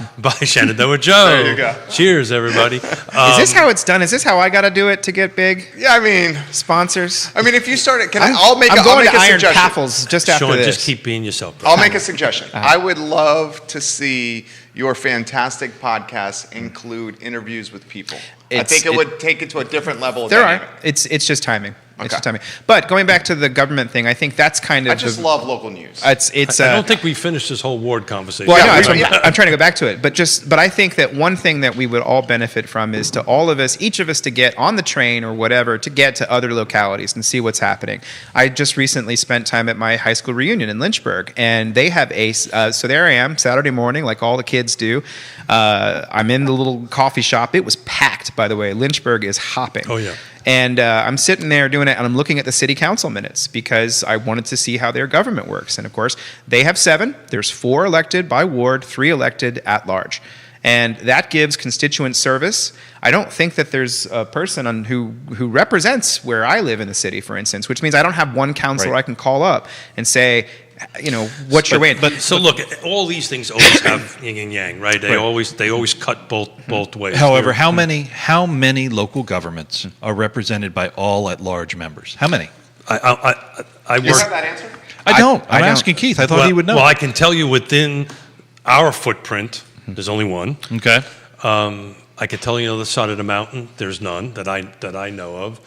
Shenandoah Joe. There you go. Cheers, everybody. Is this how it's done? Is this how I got to do it to get big Yeah, I mean, sponsors? if you start it, I'm I'll make going a to Iron suggestion. Paffles just after Sean, this. just keep being yourself, bro. I'll make a suggestion. I would love to see your fantastic podcast include interviews with people. I think it would take it to a different level of There dynamic. are. It's just timing. It's Okay. just timing. But going back to the government thing, I think that's kind of. I just love local news. It's. I don't think we finished this whole ward conversation. Well, I know, Yeah, that's what yeah. I'm trying to go back to it, but I think that one thing that we would all benefit from is to all of us, each of us, to get on the train or whatever to get to other localities and see what's happening. I just recently spent time at my high school reunion in Lynchburg, and they have so there I am Saturday morning, like all the kids do. I'm in the little coffee shop. It was packed, by the way. Lynchburg is hopping. Oh, yeah. And I'm sitting there doing it, and I'm looking at the city council minutes because I wanted to see how their government works. And of course, they have 7. There's 4 elected by ward, 3 elected at large. And that gives constituent service. I don't think that there's a person who represents where I live in the city, for instance, which means I don't have one counselor Right. I can call up and say, what's your way? So look, all these things always have yin and yang, right? They always cut both ways. However, how many local governments are represented by all at-large members? How many? I Do you work. have that answer? I don't. I I'm don't. asking Keith. I thought he would know. Well, I can tell you within our footprint, there's only one. Okay. I can tell you on the other side of the mountain, there's none that I know of,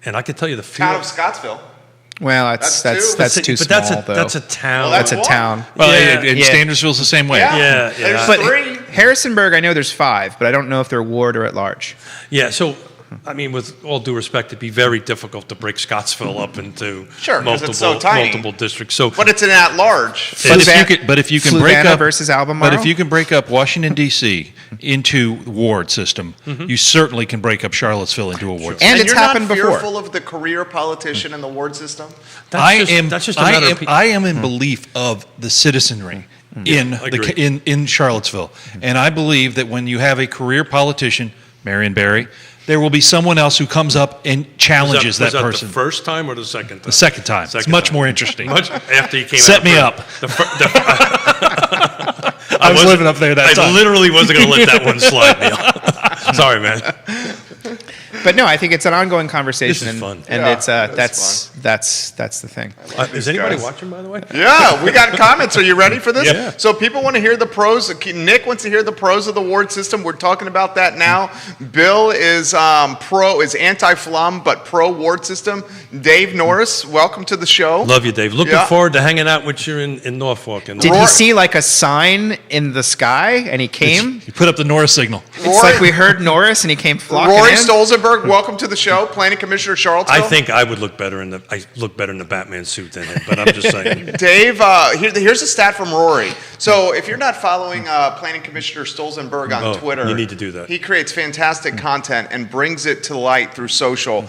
and I can tell you the Town field. of Scottsville. Well, that's That's too but small, that's though. that's a town. Well, That's a one. town. Well, Yeah, and yeah. Standersville's the same way. Yeah. There's But 3. Harrisonburg, I know there's 5, but I don't know if they're ward or at large. Yeah, so I mean, with all due respect, it'd be very difficult to break Scottsville up into Sure, 'cause it's so tiny. multiple districts. So But it's an at-large. But if you can break Fluvanna up versus Albemarle. But if you can break up Washington D.C. into ward system, you certainly can break up Charlottesville into a ward system. And it's you're happened not before. fearful of the career politician in the ward system? that's just a matter of pe- I am in belief of the citizenry in agree. in Charlottesville, and I believe that when you have a career politician, Marion Barry, there will be someone else who comes up and challenges was that that person. the first time or the second time? The second time. It's Second much time. more interesting. Much after you came Set out me first. up. I was living up there that I time. literally wasn't going to let that one slide, Neil. Sorry, man. But no, I think it's an ongoing conversation, This is and, fun. and Yeah, it's that's the thing. Is anybody guys. watching, by the way? Yeah, we got comments. Are you ready for this? Yeah. So people want to hear the pros. Nick wants to hear the pros of the ward system. We're talking about that now. Bill is anti-flum, but pro ward system. Dave Norris, welcome to the show. Love you, Dave. Looking Yeah. forward to hanging out with you in Norfolk. And Did Roy- he see like a sign in the sky and he came? You put up the Norris signal. It's like we heard Norris and he came flocking Rory in. Stolzenberg, welcome to the show. Planning Commissioner Charlottesville. I think I would look better in the Batman suit than him, but I'm just saying. Dave, here's a stat from Rory. So if you're not following Planning Commissioner Stolzenberg on Oh, Twitter, you need to do that. He creates fantastic content and brings it to light through social.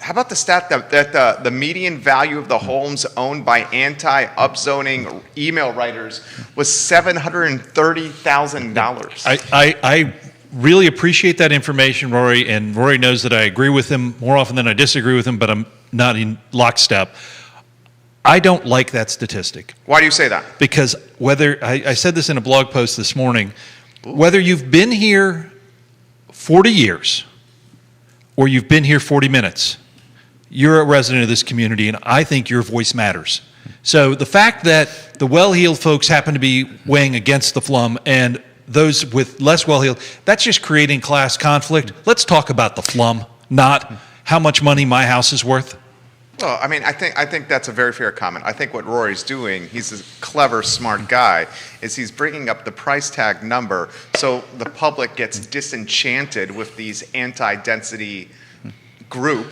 How about the stat that the median value of the homes owned by anti-upzoning email writers was $730,000? I really appreciate that information, Rory, and Rory knows that I agree with him more often than I disagree with him, but I'm not in lockstep. I don't like that statistic. Why do you say that? Because I said this in a blog post this morning, whether you've been here 40 years or you've been here 40 minutes, you're a resident of this community, and I think your voice matters. So the fact that the well-heeled folks happen to be weighing against the flum and those with less well-heeled, that's just creating class conflict. Let's talk about the flum, not how much money my house is worth. Well, I mean, I think that's a very fair comment. I think what Rory's doing, he's a clever, smart guy, is he's bringing up the price tag number so the public gets disenchanted with these anti-density group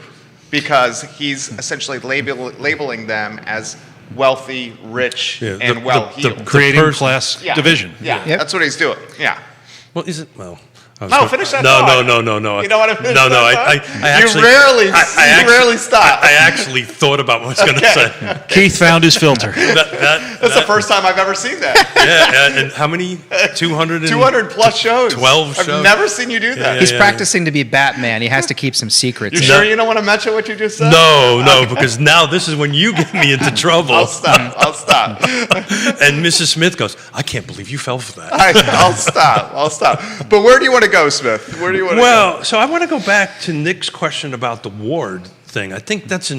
because he's essentially labeling them as wealthy, rich, Yeah, and well-heeled. Creating class division. Yeah, Yep. that's what he's doing. Yeah. Well, is it? Well, I was No, gonna- finish that no, thought. No. You don't want to finish No, no. that I thought? actually. You rarely actually- stop. I actually thought about what I was going to say. Keith found his filter. That's the first time I've ever seen that. Yeah, and how many? 200. 200 plus shows. 12 I've shows. never seen you do that. He's practicing to be Batman. He has to keep some secrets. You sure you don't want to mention what you just said? No, because now this is when you get me into trouble. I'll stop. And Mrs. Smith goes, I can't believe you fell for that. I'll stop. But where do you want to go, Smith? Where do you want to go? Well, so I want to go back to Nick's question about the ward thing. I think that's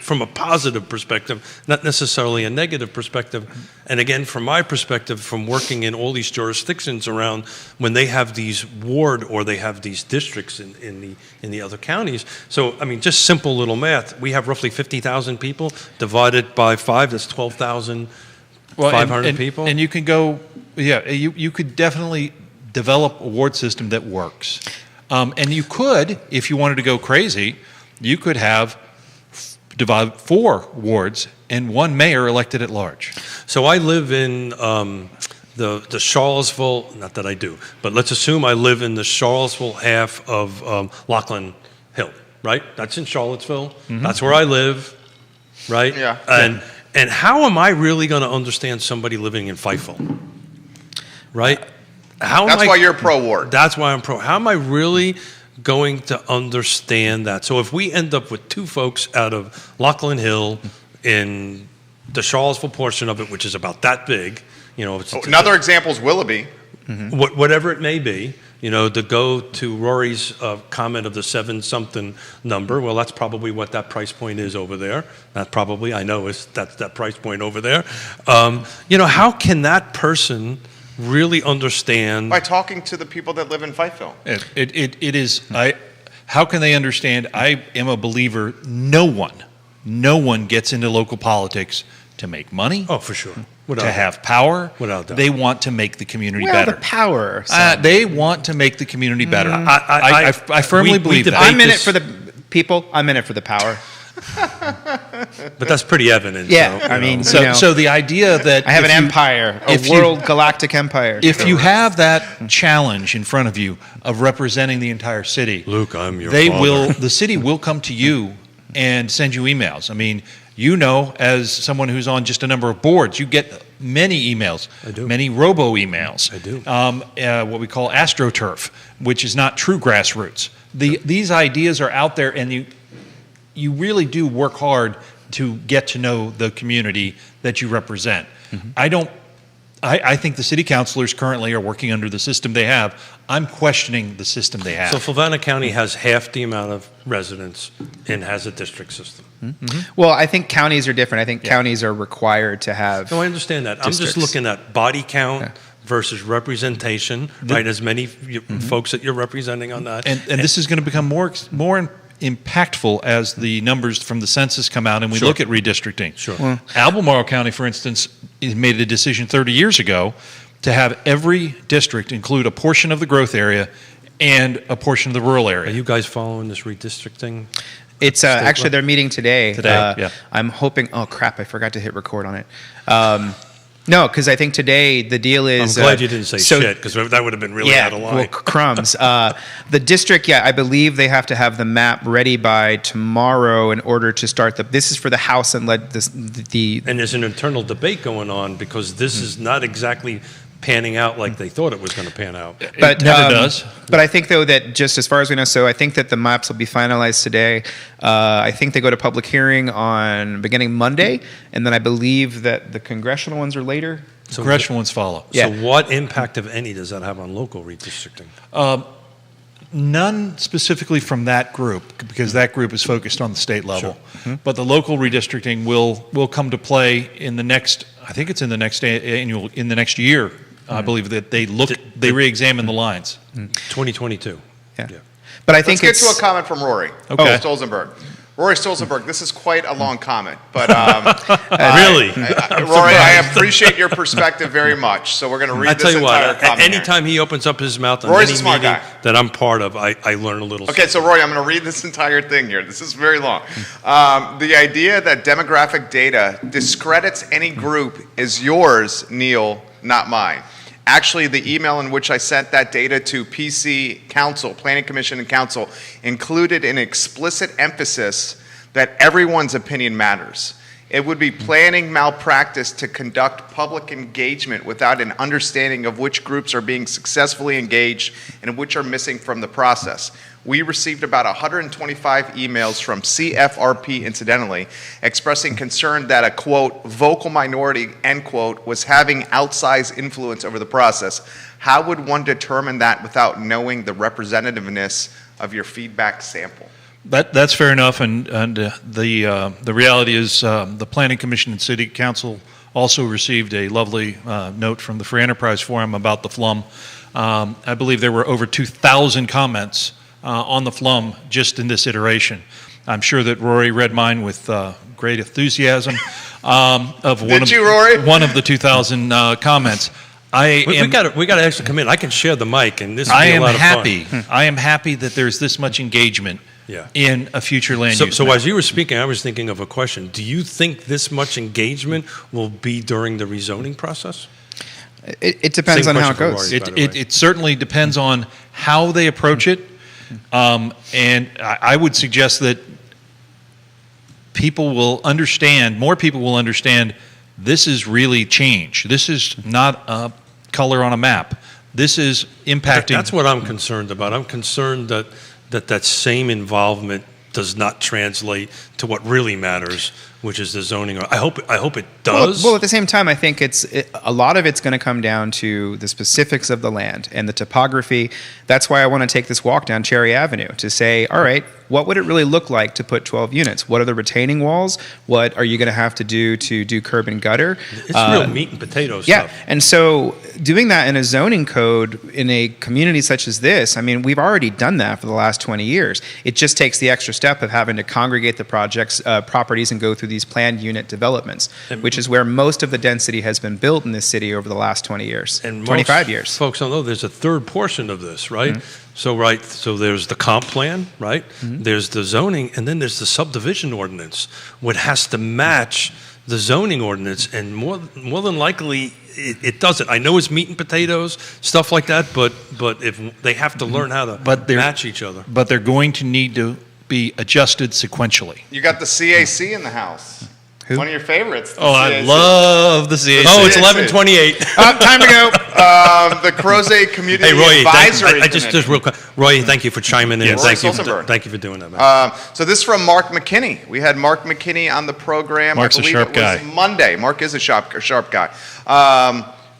from a positive perspective, not necessarily a negative perspective. And again, from my perspective, from working in all these jurisdictions around, when they have these ward or they have these districts in the other counties. So, I mean, just simple little math. We have roughly 50,000 people divided by 5. That's 12,500 people. And you can go, you could definitely develop a ward system that works. And you could, if you wanted to go crazy, you could have divide 4 wards and 1 mayor elected at large. So I live in the Charlottesville, not that I do, but let's assume I live in the Charlottesville half of Lachlan Hill, right? That's in Charlottesville. Mm-hmm. That's where I live, right? Yeah. And how am I really going to understand somebody living in Fifeville, right? That's why you're pro-ward. That's why I'm pro. How am I really going to understand that? So if we end up with 2 folks out of Lachlan Hill in the Charlottesville portion of it, which is about that big, Another example is Willoughby. whatever it may be, to go to Rory's comment of the 7-something number, well, that's probably what that price point is over there. Not probably, I know that's that price point over there. How can that person really understand? By talking to the people that live in Fifeville. It is, how can they understand? I am a believer, no one gets into local politics to make money. Oh, for sure. To have power. Without doubt. They want to make the community Well, better. the power. They want to make the community better. I firmly we believe that. debate I'm in it this- for the people. I'm in it for the power. But that's pretty evident. Yeah, so, I mean, So the idea that I have an if you- empire, a if you- world galactic empire. If you have that challenge in front of you of representing the entire city, Luke, I'm your they father. will. The city will come to you and send you emails. I mean, as someone who's on just a number of boards, you get many emails. I do. Many robo emails. I do. What we call AstroTurf, which is not true grassroots. These ideas are out there, and you really do work hard to get to know the community that you represent. Mm-hmm. I think the city councilors currently are working under the system they have. I'm questioning the system they have. So Fluvanna County has half the amount of residents and has a district system. Well, I think counties are different. I think counties are required to have. No, I understand that. I'm Districts. just looking at body count versus representation, right? As many folks that you're representing on that. And this is going to become more impactful as the numbers from the census come out and we Sure. look at redistricting. Sure. Albemarle County, for instance, made a decision 30 years ago to have every district include a portion of the growth area and a portion of the rural Are area. you guys following this redistricting? It's actually level? they're meeting today. Today, yeah. I'm hoping. Oh crap! I forgot to hit record on it. No, because I think today the deal I'm is. glad you didn't say so- shit, because that would have been really out of line. Well, crumbs. The district, I believe they have to have the map ready by tomorrow in order to start this is for the House and the And there's an internal debate going on because this is not exactly panning out like they thought it was going to pan out. But It never does. But I think though that just as far as we know, so I think that the maps will be finalized today. I think they go to public hearing on beginning Monday, and then I believe that the congressional ones are later. Congressional ones follow. Yeah. So what impact, if any, does that have on local redistricting? None specifically from that group, because that group is focused on the state level. But the local redistricting will come to play in the next, I think it's in the next next year. I believe that they re-examine the lines. 2022. Yeah. But I think Let's get it's to a comment from Rory. Okay. Stolzenberg. Rory Stolzenberg, this is quite a long comment, but Really? Rory, I appreciate your perspective very much. So we're going to read I this tell you entire what, comment here. anytime he opens up his mouth on Roy's a any smart meeting guy. that I'm part of, I learn a little. Okay, so Rory, I'm going to read this entire thing here. This is very long. The idea that demographic data discredits any group is yours, Neil, not mine. Actually, the email in which I sent that data to PC Council, Planning Commission and Council, included an explicit emphasis that everyone's opinion matters. It would be planning malpractice to conduct public engagement without an understanding of which groups are being successfully engaged and which are missing from the process. We received about 125 emails from CFRP, incidentally, expressing concern that a, quote, vocal minority, end quote, was having outsized influence over the process. How would one determine that without knowing the representativeness of your feedback sample? That's fair enough, and the reality is the Planning Commission and City Council also received a lovely note from the Free Enterprise Forum about the FLUM. I believe there were over 2,000 comments on the FLUM just in this iteration. I'm sure that Rory read mine with great enthusiasm. Did you, Rory? One of the 2,000 comments. We got to actually come in. I can share the mic, and this will I be a am lot of happy. fun. I am happy that there's this much engagement Yeah. in a future land use. So map. as you were speaking, I was thinking of a question. Do you think this much engagement will be during the rezoning process? it depends Same on how it question for goes. Rory. by the way. It certainly depends on how they approach it, and I would suggest that people will understand. More people will understand. This is really change. This is not a color on a map. This is impacting. That's what I'm concerned about. I'm concerned that same involvement does not translate to what really matters, which is the zoning. I hope it does. Well, at the same time, I think a lot of it's going to come down to the specifics of the land and the topography. That's why I want to take this walk down Cherry Avenue to say, all right, what would it really look like to put 12 units? What are the retaining walls? What are you going to have to do curb and gutter? It's real meat and potatoes Yeah, stuff. and so doing that in a zoning code in a community such as this, I mean, we've already done that for the last 20 years. It just takes the extra step of having to congregate the properties and go through these planned unit developments, which is where most of the density has been built in this city over the last 20 years, And 25 most years. Folks don't know there's a third portion of this, right? So there's the comp plan, right? There's the zoning, and then there's the subdivision ordinance, what has to match the zoning ordinance, and more than likely it doesn't. I know it's meat and potatoes, stuff like that, but if they have to learn how to match each other. But they're going to need to be adjusted sequentially. You got the CAC in the house. Who? One of your favorites. the Oh, I CAC. love the CAC. Oh, it's CAC. 11:28. Time to go. The Crozet Community Hey, Roy, Advisory I just Committee. real quick. Roy, thank you for chiming in. Yes. Roy Thank you Stolzenberg. for doing that, man. So this is from Mark McKinney. We had Mark McKinney on the program. Mark's I a believe sharp it was guy. Monday. Mark is a sharp guy.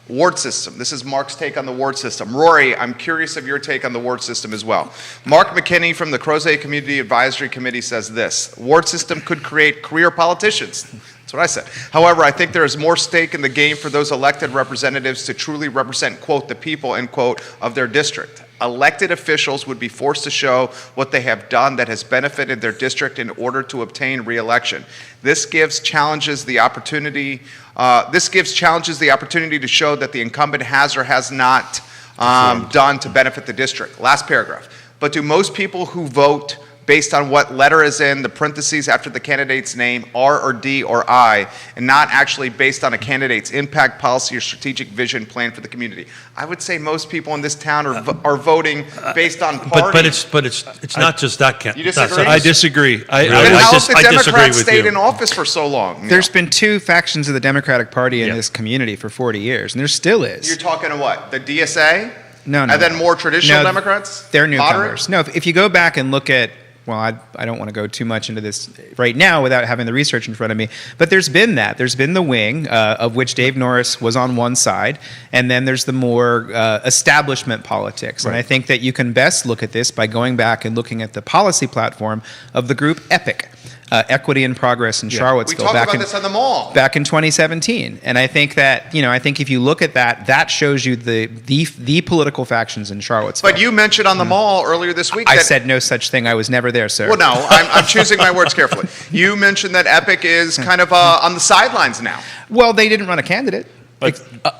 Ward system. This is Mark's take on the ward system. Rory, I'm curious of your take on the ward system as well. Mark McKinney from the Crozet Community Advisory Committee says this: ward system could create career politicians. That's what I said. However, I think there is more stake in the game for those elected representatives to truly represent, quote, the people, end quote, of their district. Elected officials would be forced to show what they have done that has benefited their district in order to obtain re-election. This gives challenges the opportunity to show that the incumbent has or has not done to benefit the district. Last paragraph. But do most people who vote based on what letter is in the parentheses after the candidate's name, R or D or I, and not actually based on a candidate's impact, policy, or strategic vision plan for the community. I would say most people in this town are voting based on party. But it's not just that. You disagree? I disagree. Then I how have dis- the I disagree Democrats with stayed you. in office for so long? Neil? There's been two factions of the Democratic Party in Yeah. this community for 40 years, and there still is. You're talking to what? The DSA? No. And then more traditional No, Democrats? They're Moderate? newcomers. No, if you go back and look at, well, I don't want to go too much into this right now without having the research in front of me, but there's been that. There's been the wing, of which Dave Norris was on one side, and then there's the more establishment politics. And I think that you can best look at this by going back and looking at the policy platform of the group EPIC, Equity and Progress in We Charlottesville. talked about this on the mall. Back in 2017, and I think that I think if you look at that, that shows you the political factions in Charlottesville. But you mentioned on the mall earlier this week I that said no such thing. I was never there, sir. well, no, I'm choosing my words carefully. You mentioned that Epic is kind of on the sidelines now. Well, they didn't run a candidate,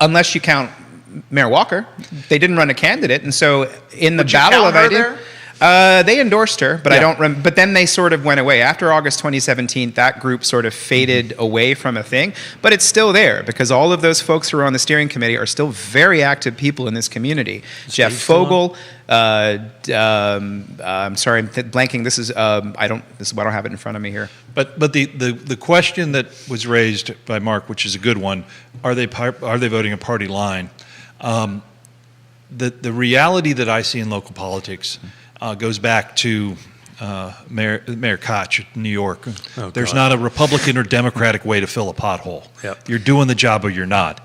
unless you count Mayor Walker. They didn't run a candidate, and so in the Would you battle count of her ideas, there? they endorsed her, but I don't. But then they sort of went away after August 2017. That group sort of faded away from a thing, but it's still there because all of those folks who are on the steering committee are still very active people in this community. Jeff still Fogel. I'm sorry, I'm blanking. This is I don't have it in front of me here. But the question that was raised by Mark, which is a good one, are they voting a party line? The reality that I see in local politics goes back to Mayor Koch at New York. Oh, There's God. not a Republican or Democratic way to fill a pothole. Yep. You're doing the job or you're not.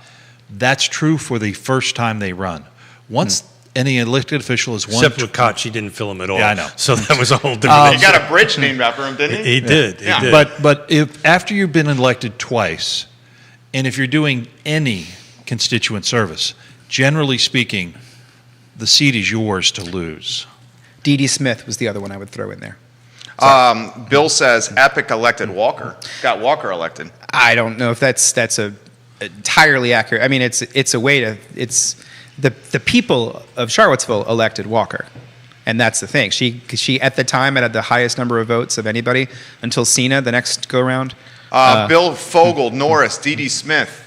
That's true for the first time they run. Once any elected official is one. Except with Koch, he didn't fill him at all. Yeah, I know. So that was a whole different He got a bridge named after him, didn't he? He did. Yeah. He did. But if after you've been elected twice, and if you're doing any constituent service, generally speaking, the seat is yours to lose. Dee Dee Smith was the other one I would throw in there. Bill says Epic elected Walker. Got Walker elected. I don't know if that's a entirely accurate. I mean, it's a way to the people of Charlottesville elected Walker, and that's the thing. She at the time had the highest number of votes of anybody until Cena the next go round. Bill Fogel, Norris, Dee Dee Smith.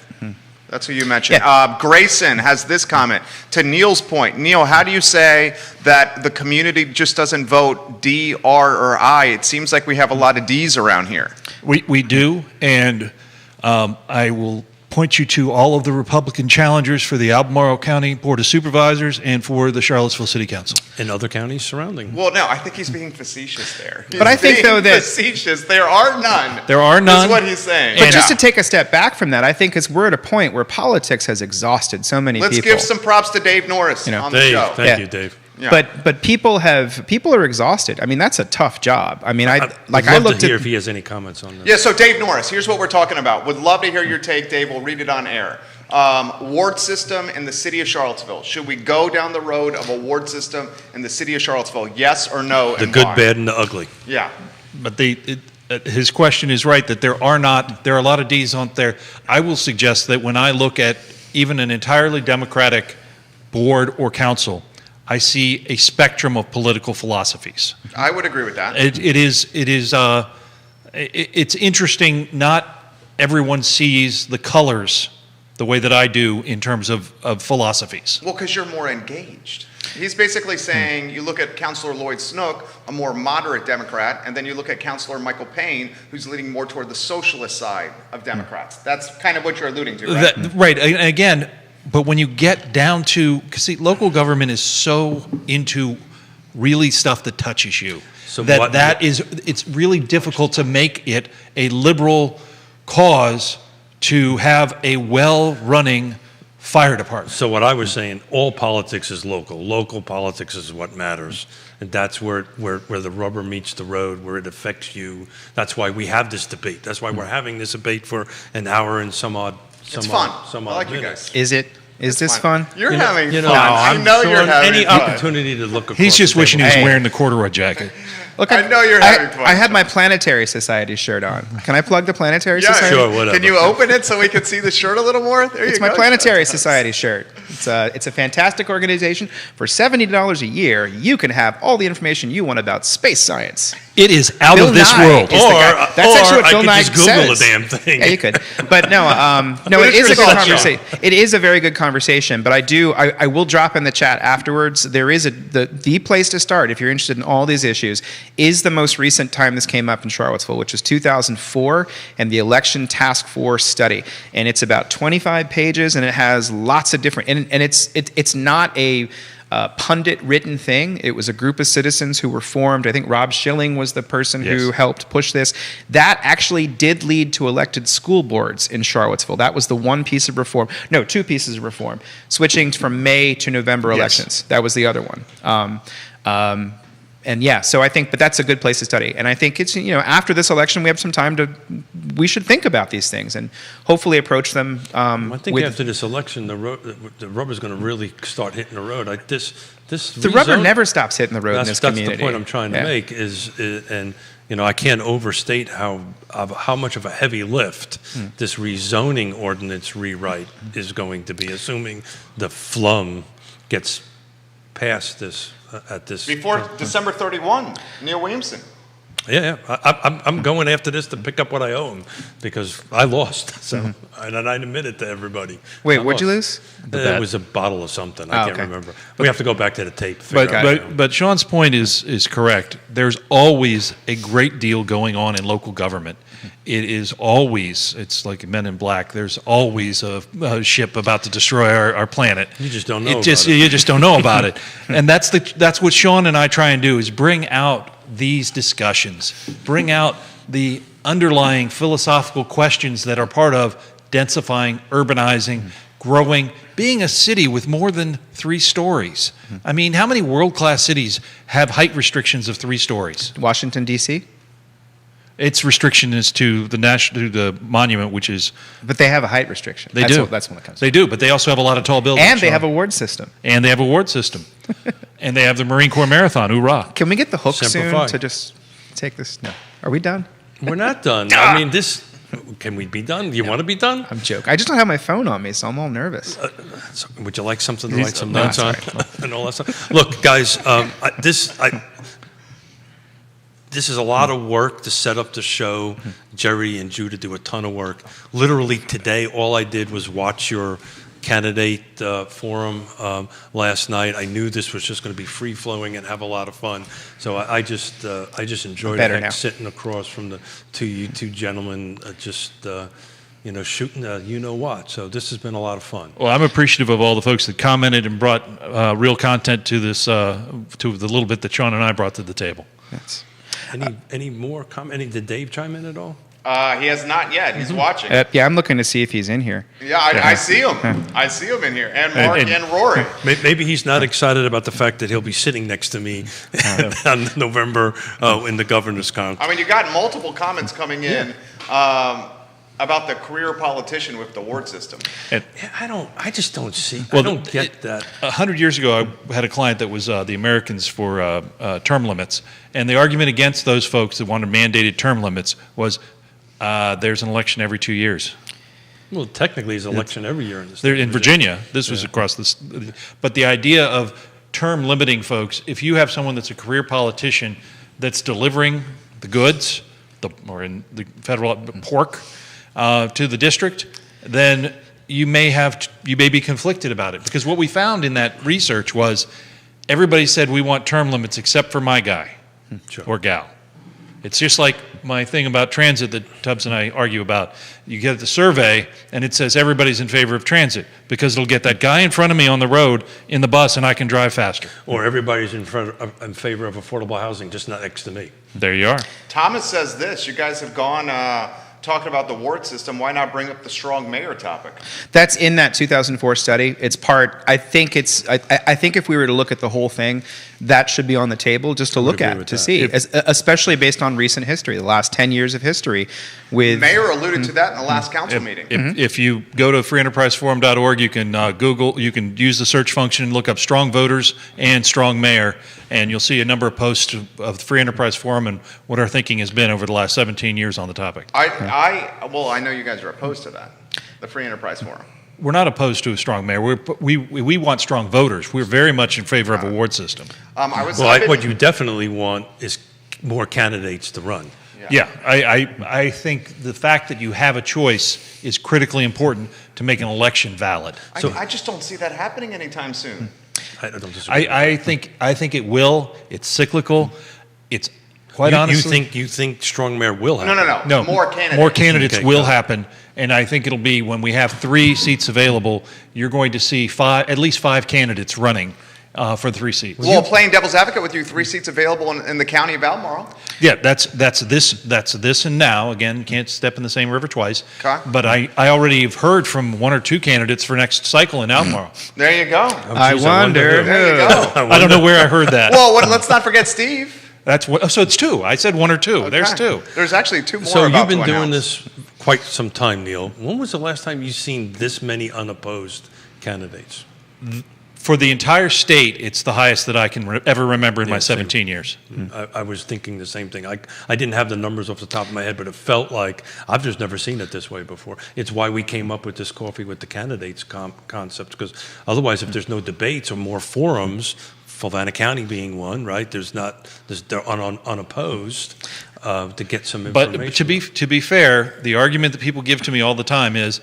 That's who you mentioned. Yeah. Grayson has this comment. To Neil's point, Neil, how do you say that the community just doesn't vote D, R, or I? It seems like we have a lot of Ds around here. We do, and I will point you to all of the Republican challengers for the Albemarle County Board of Supervisors and for the Charlottesville City Council. in other counties surrounding. Well, no, I think he's being facetious there. But I think, though, that- facetious. There are none. There are none. That's what he's saying. But just to take a step back from that, I think is we're at a point where politics has exhausted so many Let's people. give some props to Dave Norris on the Dave, show. thank Yeah. you, Dave. Yeah. But people are exhausted. I mean, that's a tough job. I mean, I'd I love looked to hear at if he has any comments on this. Yeah, so Dave Norris, here's what we're talking about. Would love to hear your take, Dave. We'll read it on air. Ward system in the city of Charlottesville. Should we go down the road of a ward system in the city of Charlottesville? Yes or no? The and good, why? bad, and the ugly. Yeah. But his question is right that there are a lot of D's on there. I will suggest that when I look at even an entirely Democratic board or council, I see a spectrum of political philosophies. I would agree with that. It's interesting. Not everyone sees the colors the way that I do in terms of philosophies. Well, because you're more engaged. He's basically saying you look at Councilor Lloyd Snook, a more moderate Democrat, and then you look at Councilor Michael Payne, who's leaning more toward the socialist side of Democrats. That's kind of what you're alluding to, right? Right. And again, but when you get down to, because see, local government is so into really stuff that touches you, So it's really difficult to make it a liberal cause to have a well-running fire department. So what I was saying, all politics is local. Local politics is what matters. And that's where the rubber meets the road, where it affects you. That's why we have this debate. That's why we're having this debate for an hour and some odd It's fun. some I odd like you minutes. guys. is it is this fun? You're You know- having you know, fun. I'm I know you're showing having any fun. opportunity to look across He's just the wishing he table. was Hey. wearing the corduroy jacket. Look, I know you're having fun. I had my Planetary Society shirt on. Can I plug the Planetary Yeah, Society? Sure, whatever. Can you open it so we can see the shirt a little more? There It's you my go. Planetary Society shirt. It's a fantastic organization. For $70 a year, you can have all the information you want about space science. It is out Bill of this Nye world. is the guy. That's actually what I Bill could Nye just Google says. the damn thing. Yeah, you could. But no, it is a good conversation. It is a very good conversation. But I will drop in the chat afterwards. There is the place to start if you're interested in all these issues is the most recent time this came up in Charlottesville, which was 2004, and the Election Task Force study. And it's about 25 pages, and it has lots of different. And it's not a pundit written thing. It was a group of citizens who were formed. I think Rob Schilling was the person who helped push this. That actually did lead to elected school boards in Charlottesville. That was the one piece of reform. No, two pieces of reform. Switching from May to November elections. That was the other one. And yeah, so I think, but that's a good place to study. And I think it's, after this election, we have some time we should think about these things and hopefully approach them. I think after this election, the rubber's going to really start hitting the road. The rubber never stops hitting the road in this community. That's the point I'm trying to make and I can't overstate how much of a heavy lift this rezoning ordinance rewrite is going to be, assuming the flum gets past this at this Before December 31, Neil Williamson. Yeah, I'm going after this to pick up what I own because I lost. So, and I admit it to everybody. Wait, what'd you lose? It was a bottle of something. I can't remember. We have to go back to the tape. But Sean's point is correct. There's always a great deal going on in local government. It is always, it's like Men in Black, there's always a ship about to destroy our planet. You just don't know You just don't know about it. And that's what Sean and I try and do, is bring out these discussions, bring out the underlying philosophical questions that are part of densifying, urbanizing, growing, being a city with more than 3 stories. I mean, how many world-class cities have height restrictions of 3 stories? Washington, D.C.? Its restriction is to the monument, which is... But they have a height restriction. They do. That's when it comes. They do, but they also have a lot of tall buildings. And they have a ward system. And they have a ward system. And they have the Marine Corps Marathon. Hoorah. Can we get the hook Semper soon Fi. to just take this? No. Are we done? We're not done. I mean, can we be done? Do you want to be done? I'm joking. I just don't have my phone on me, so I'm all nervous. Would you like something to write some No, notes on? sorry. And all that stuff? Look, guys, this is a lot of work to set up the show. Jerry and Judah do a ton of work. Literally today, all I did was watch your candidate forum last night. I knew this was just going to be free flowing and have a lot of fun. So I just enjoyed it sitting across from the two gentlemen, shooting you know what. So this has been a lot of fun. Well, I'm appreciative of all the folks that commented and brought real content to this, to the little bit that Sean and I brought to the table. Yes. Any more comment? Did Dave chime in at all? He has not yet. He's watching. Yeah, I'm looking to see if he's in here. Yeah, I see him. I see him in here. And Mark and Rory. Maybe he's not excited about the fact that he'll be sitting next to me on November in the governor's conference. I mean, you got multiple comments coming in about the career politician with the ward system. I just don't see. Well, I don't get that. 100 years ago, I had a client that was the Americans for term limits, and the argument against those folks that wanted mandated term limits was there's an election every 2 years. Well, technically, it's election every year in the state. In Virginia, this was across this, but the idea of term limiting folks, if you have someone that's a career politician that's delivering the goods, or in the federal pork, to the district, then you may be conflicted about it. Because what we found in that research was everybody said we want term limits except for my guy or gal. It's just like my thing about transit that Tubbs and I argue about. You get the survey and it says everybody's in favor of transit because it'll get that guy in front of me on the road in the bus and I can drive faster. Or everybody's in favor of affordable housing, just not next to me. There you are. Thomas says this. You guys have gone talking about the ward system. Why not bring up the strong mayor topic? That's in that 2004 study. It's part. I think if we were to look at the whole thing, that should be on the table just to look at to see, especially based on recent history, the last 10 years of history. With Mayor alluded to that in the last council meeting. If you go to freeenterpriseforum.org, you can you can use the search function and look up strong voters and strong mayor, and you'll see a number of posts of the Free Enterprise Forum and what our thinking has been over the last 17 years on the topic. I know you guys are opposed to that, the Free Enterprise Forum. We're not opposed to a strong mayor. We want strong voters. We're very much in favor of a ward system. What you definitely want is more candidates to run. Yeah, I think the fact that you have a choice is critically important to make an election valid. I just don't see that happening anytime soon. I don't disagree. I think it will. It's cyclical. It's quite you honestly. you think strong mayor will happen? No. No, More candidates. More candidates Okay, will got it. happen, and I think it'll be when we have 3 seats available. You're going to see at least 5 candidates running for the 3 seats. Well, playing devil's advocate with you, 3 seats available in the county of Albemarle. Yeah, that's this and now. Again, can't step in the same river twice. Okay. But I already have heard from 1 or 2 candidates for next cycle in Albemarle. There you go. I wonder There you who. go. I don't know where I heard that. Well, let's not forget Steve. That's what. Oh, so it's 2. I said 1 or 2. There's Okay. 2. There's actually 2 more. So about you've been to doing announce. this quite some time, Neil. When was the last time you've seen this many unopposed candidates? For the entire state, it's the highest that I can ever remember in my same. 17 years. I was thinking the same thing. I didn't have the numbers off the top of my head, but it felt like I've just never seen it this way before. It's why we came up with this coffee with the candidates concept, because otherwise, if there's no debates or more forums, Fluvanna County being one, right? They're unopposed to get some information. But to be fair, the argument that people give to me all the time is,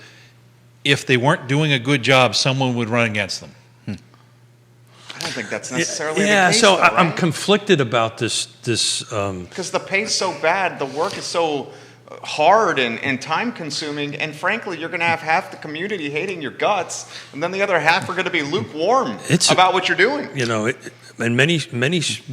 if they weren't doing a good job, someone would run against them. I don't think that's necessarily yeah. the case. So though, I'm right? conflicted about this. Because the pay's so bad, the work is so hard and time consuming, and frankly, you're going to have half the community hating your guts, and then the other half are going to be lukewarm about what you're doing. You know, in many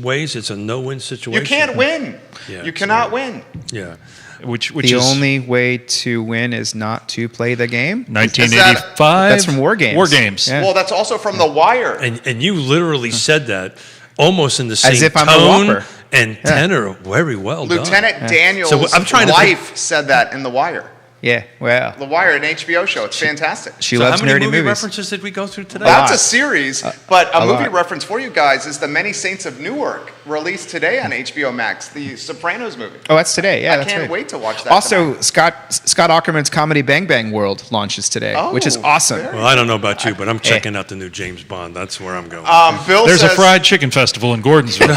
ways, it's a no-win situation. You can't win. Yeah, you cannot win. Yeah. Which The is only way to win is not to play the game. 1985. That's from War Games. War Games. Yeah. Well, that's also from The Wire. And you literally said that almost in the same As if I'm the tone Whopper. and tenor. Very well done. Lieutenant Daniel's So I'm trying to wife said that in The Wire. Yeah, well, The Wire, an HBO show. It's fantastic. she So loves how many nerdy movie movies. references did we go through today? That's lot. a series, but a a movie lot. reference for you guys is The Many Saints of Newark, released today on HBO Max, the Sopranos movie. Oh, that's today. Yeah, I that's can't right. wait to watch that. Also, tonight. Scott Aukerman's comedy Bang Bang World launches today, which is Oh, awesome. very Well, I don't know about you, but I'm checking out the new James Bond. That's where I'm going. Bill There's says, a fried chicken festival in Gordonsville.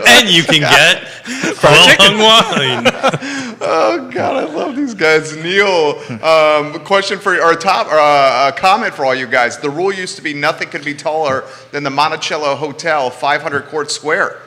And you can get Hung wine. Oh God, I love these guys. Neil, question for or a comment for all you guys. The rule used to be nothing could be taller than the Monticello Hotel, 500 Court Square.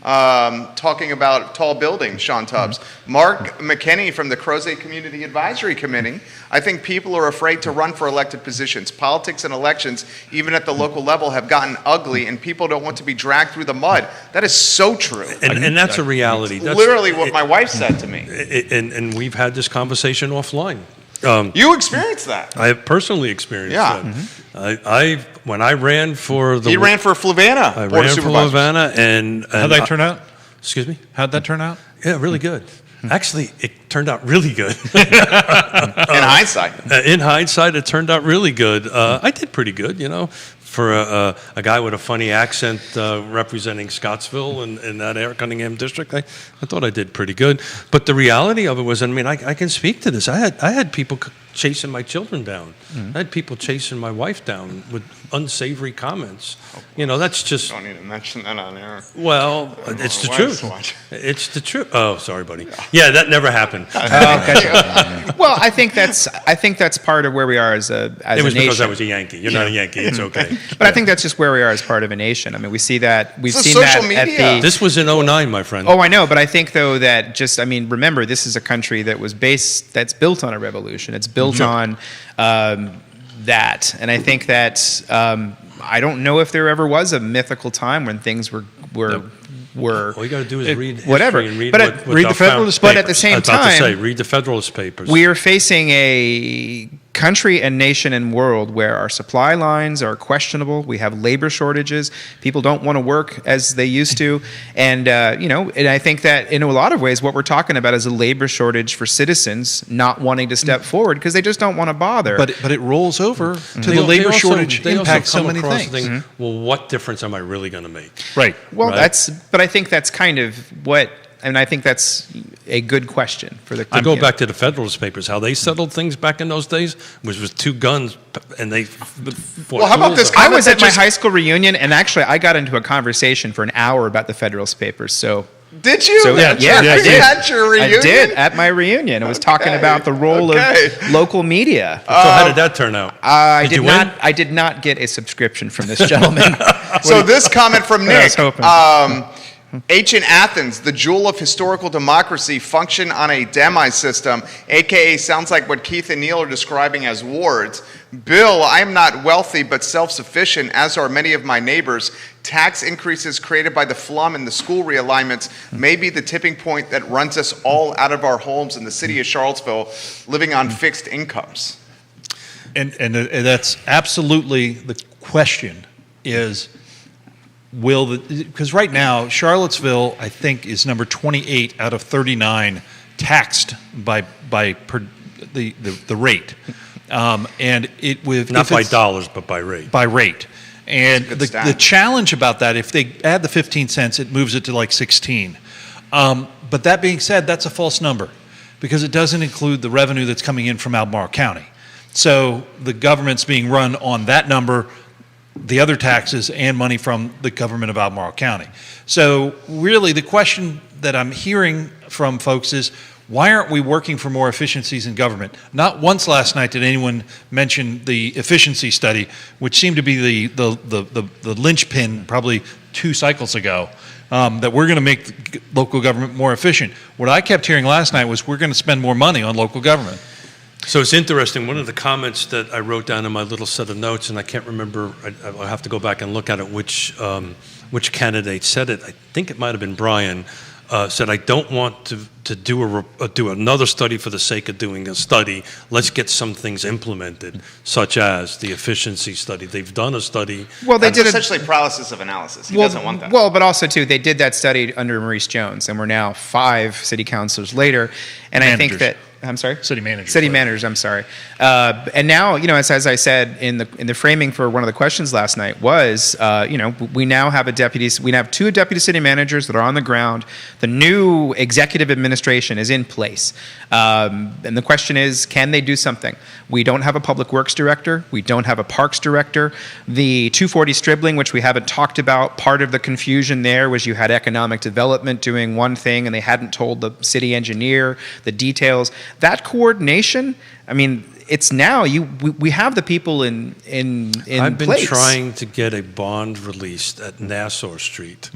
Talking about tall buildings, Sean Tubbs. Mark McKinney from the Crozet Community Advisory Committee. I think people are afraid to run for elected positions. Politics and elections, even at the local level, have gotten ugly, and people don't want to be dragged through the mud. That is so true. And that's a reality. That's Literally what my wife said to me. And we've had this conversation offline. You experienced that. I have personally experienced Yeah. that. When I ran for the He ran for Fluvanna I Board ran of for Supervisors. Fluvanna, and How'd that turn out? Excuse me. How'd that turn out? Yeah, really good. Actually, it turned out really good. In hindsight. In hindsight, it turned out really good. I did pretty good, you know, for a guy with a funny accent representing Scottsville in that area, Cunningham district. I thought I did pretty good. But the reality of it was, I mean, I can speak to this. I had people chasing my children down. I had people chasing my wife down with unsavory comments. You know, that's just. Don't need to mention that on air. Well, it's the My truth. wife's watching. It's the truth. Oh, sorry, buddy. Yeah, that never happened. Well, I think that's part of where we are as a It nation. was because I was a Yankee. You're not a Yankee. It's okay. But I think that's just where we are as part of a nation. I mean, we see that we've It's seen the that social at media. the. This was in 09, my friend. Oh, I know, but I think though that remember, this is a country that's built on a revolution. It's built on that, and I think that I don't know if there ever was a mythical time when things were. All you got to do is read history whatever. and read But what read the the Federalist But at the same I was about to time, say, read the Federalist Papers. we are facing a country and nation and world where our supply lines are questionable. We have labor shortages. People don't want to work as they used to. And, and I think that in a lot of ways, what we're talking about is a labor shortage for citizens not wanting to step forward because they just don't want to bother. But it rolls over to They the al- labor they also- shortage they also impacts so come many across things. the Well, what difference am I really going to make? Right. well, right. but I think that's kind of what And I think that's a good question for the. To go back to the Federalist Papers, how they settled things back in those days was with two guns, and they. Well, how about this I was at my just- high school reunion, and actually, I got into a conversation for an hour about the Federalist Papers. So. Did you? So, yeah, I did. At your reunion? I did at my reunion. I was talking Okay. about the role of local media. So how did that turn out? I Did you not. win? I did not get a subscription from this gentleman. So this comment from I was Nick. hoping. Ancient Athens, the jewel of historical democracy, function on a demi system, aka sounds like what Keith and Neil are describing as wards. Bill, I am not wealthy but self-sufficient, as are many of my neighbors. Tax increases created by the flum and the school realignments may be the tipping point that runs us all out of our homes in the city of Charlottesville, living on fixed incomes. And that's absolutely the question is, because right now, Charlottesville, I think, is number 28 out of 39 taxed by the rate. And it with Not if by it's- dollars, but by rate. by rate. And Good the stat. challenge about that, if they add the 15 cents, it moves it to like 16. But that being said, that's a false number because it doesn't include the revenue that's coming in from Albemarle County. So the government's being run on that number, the other taxes, and money from the government of Albemarle County. So really the question that I'm hearing from folks is, why aren't we working for more efficiencies in government? Not once last night did anyone mention the efficiency study, which seemed to be the linchpin probably 2 cycles ago, that we're going to make local government more efficient. What I kept hearing last night was we're going to spend more money on local government. So it's interesting. One of the comments that I wrote down in my little set of notes, and I can't remember, I'll have to go back and look at it, which candidate said it. I think it might have been Brian. Said, I don't want to do another study for the sake of doing a study. Let's get some things implemented, such as the efficiency study. They've done a study. Well, they That's did essentially paralysis of analysis. He doesn't want that. Well, but also too, they did that study under Maurice Jones, and we're now 5 city councilors later, and I think Managers. that. I'm sorry. City managers. City managers. I'm sorry. And now, as I said in the framing for one of the questions last night was, we now have we have 2 deputy city managers that are on the ground. The new executive administration is in place, and the question is, can they do something? We don't have a public works director. We don't have a parks director. The 240 Stribling, which we haven't talked about, part of the confusion there was you had economic development doing one thing, and they hadn't told the city engineer the details. That coordination, I mean, it's now we have the people in I've been place. trying to get a bond released at Nassau Street,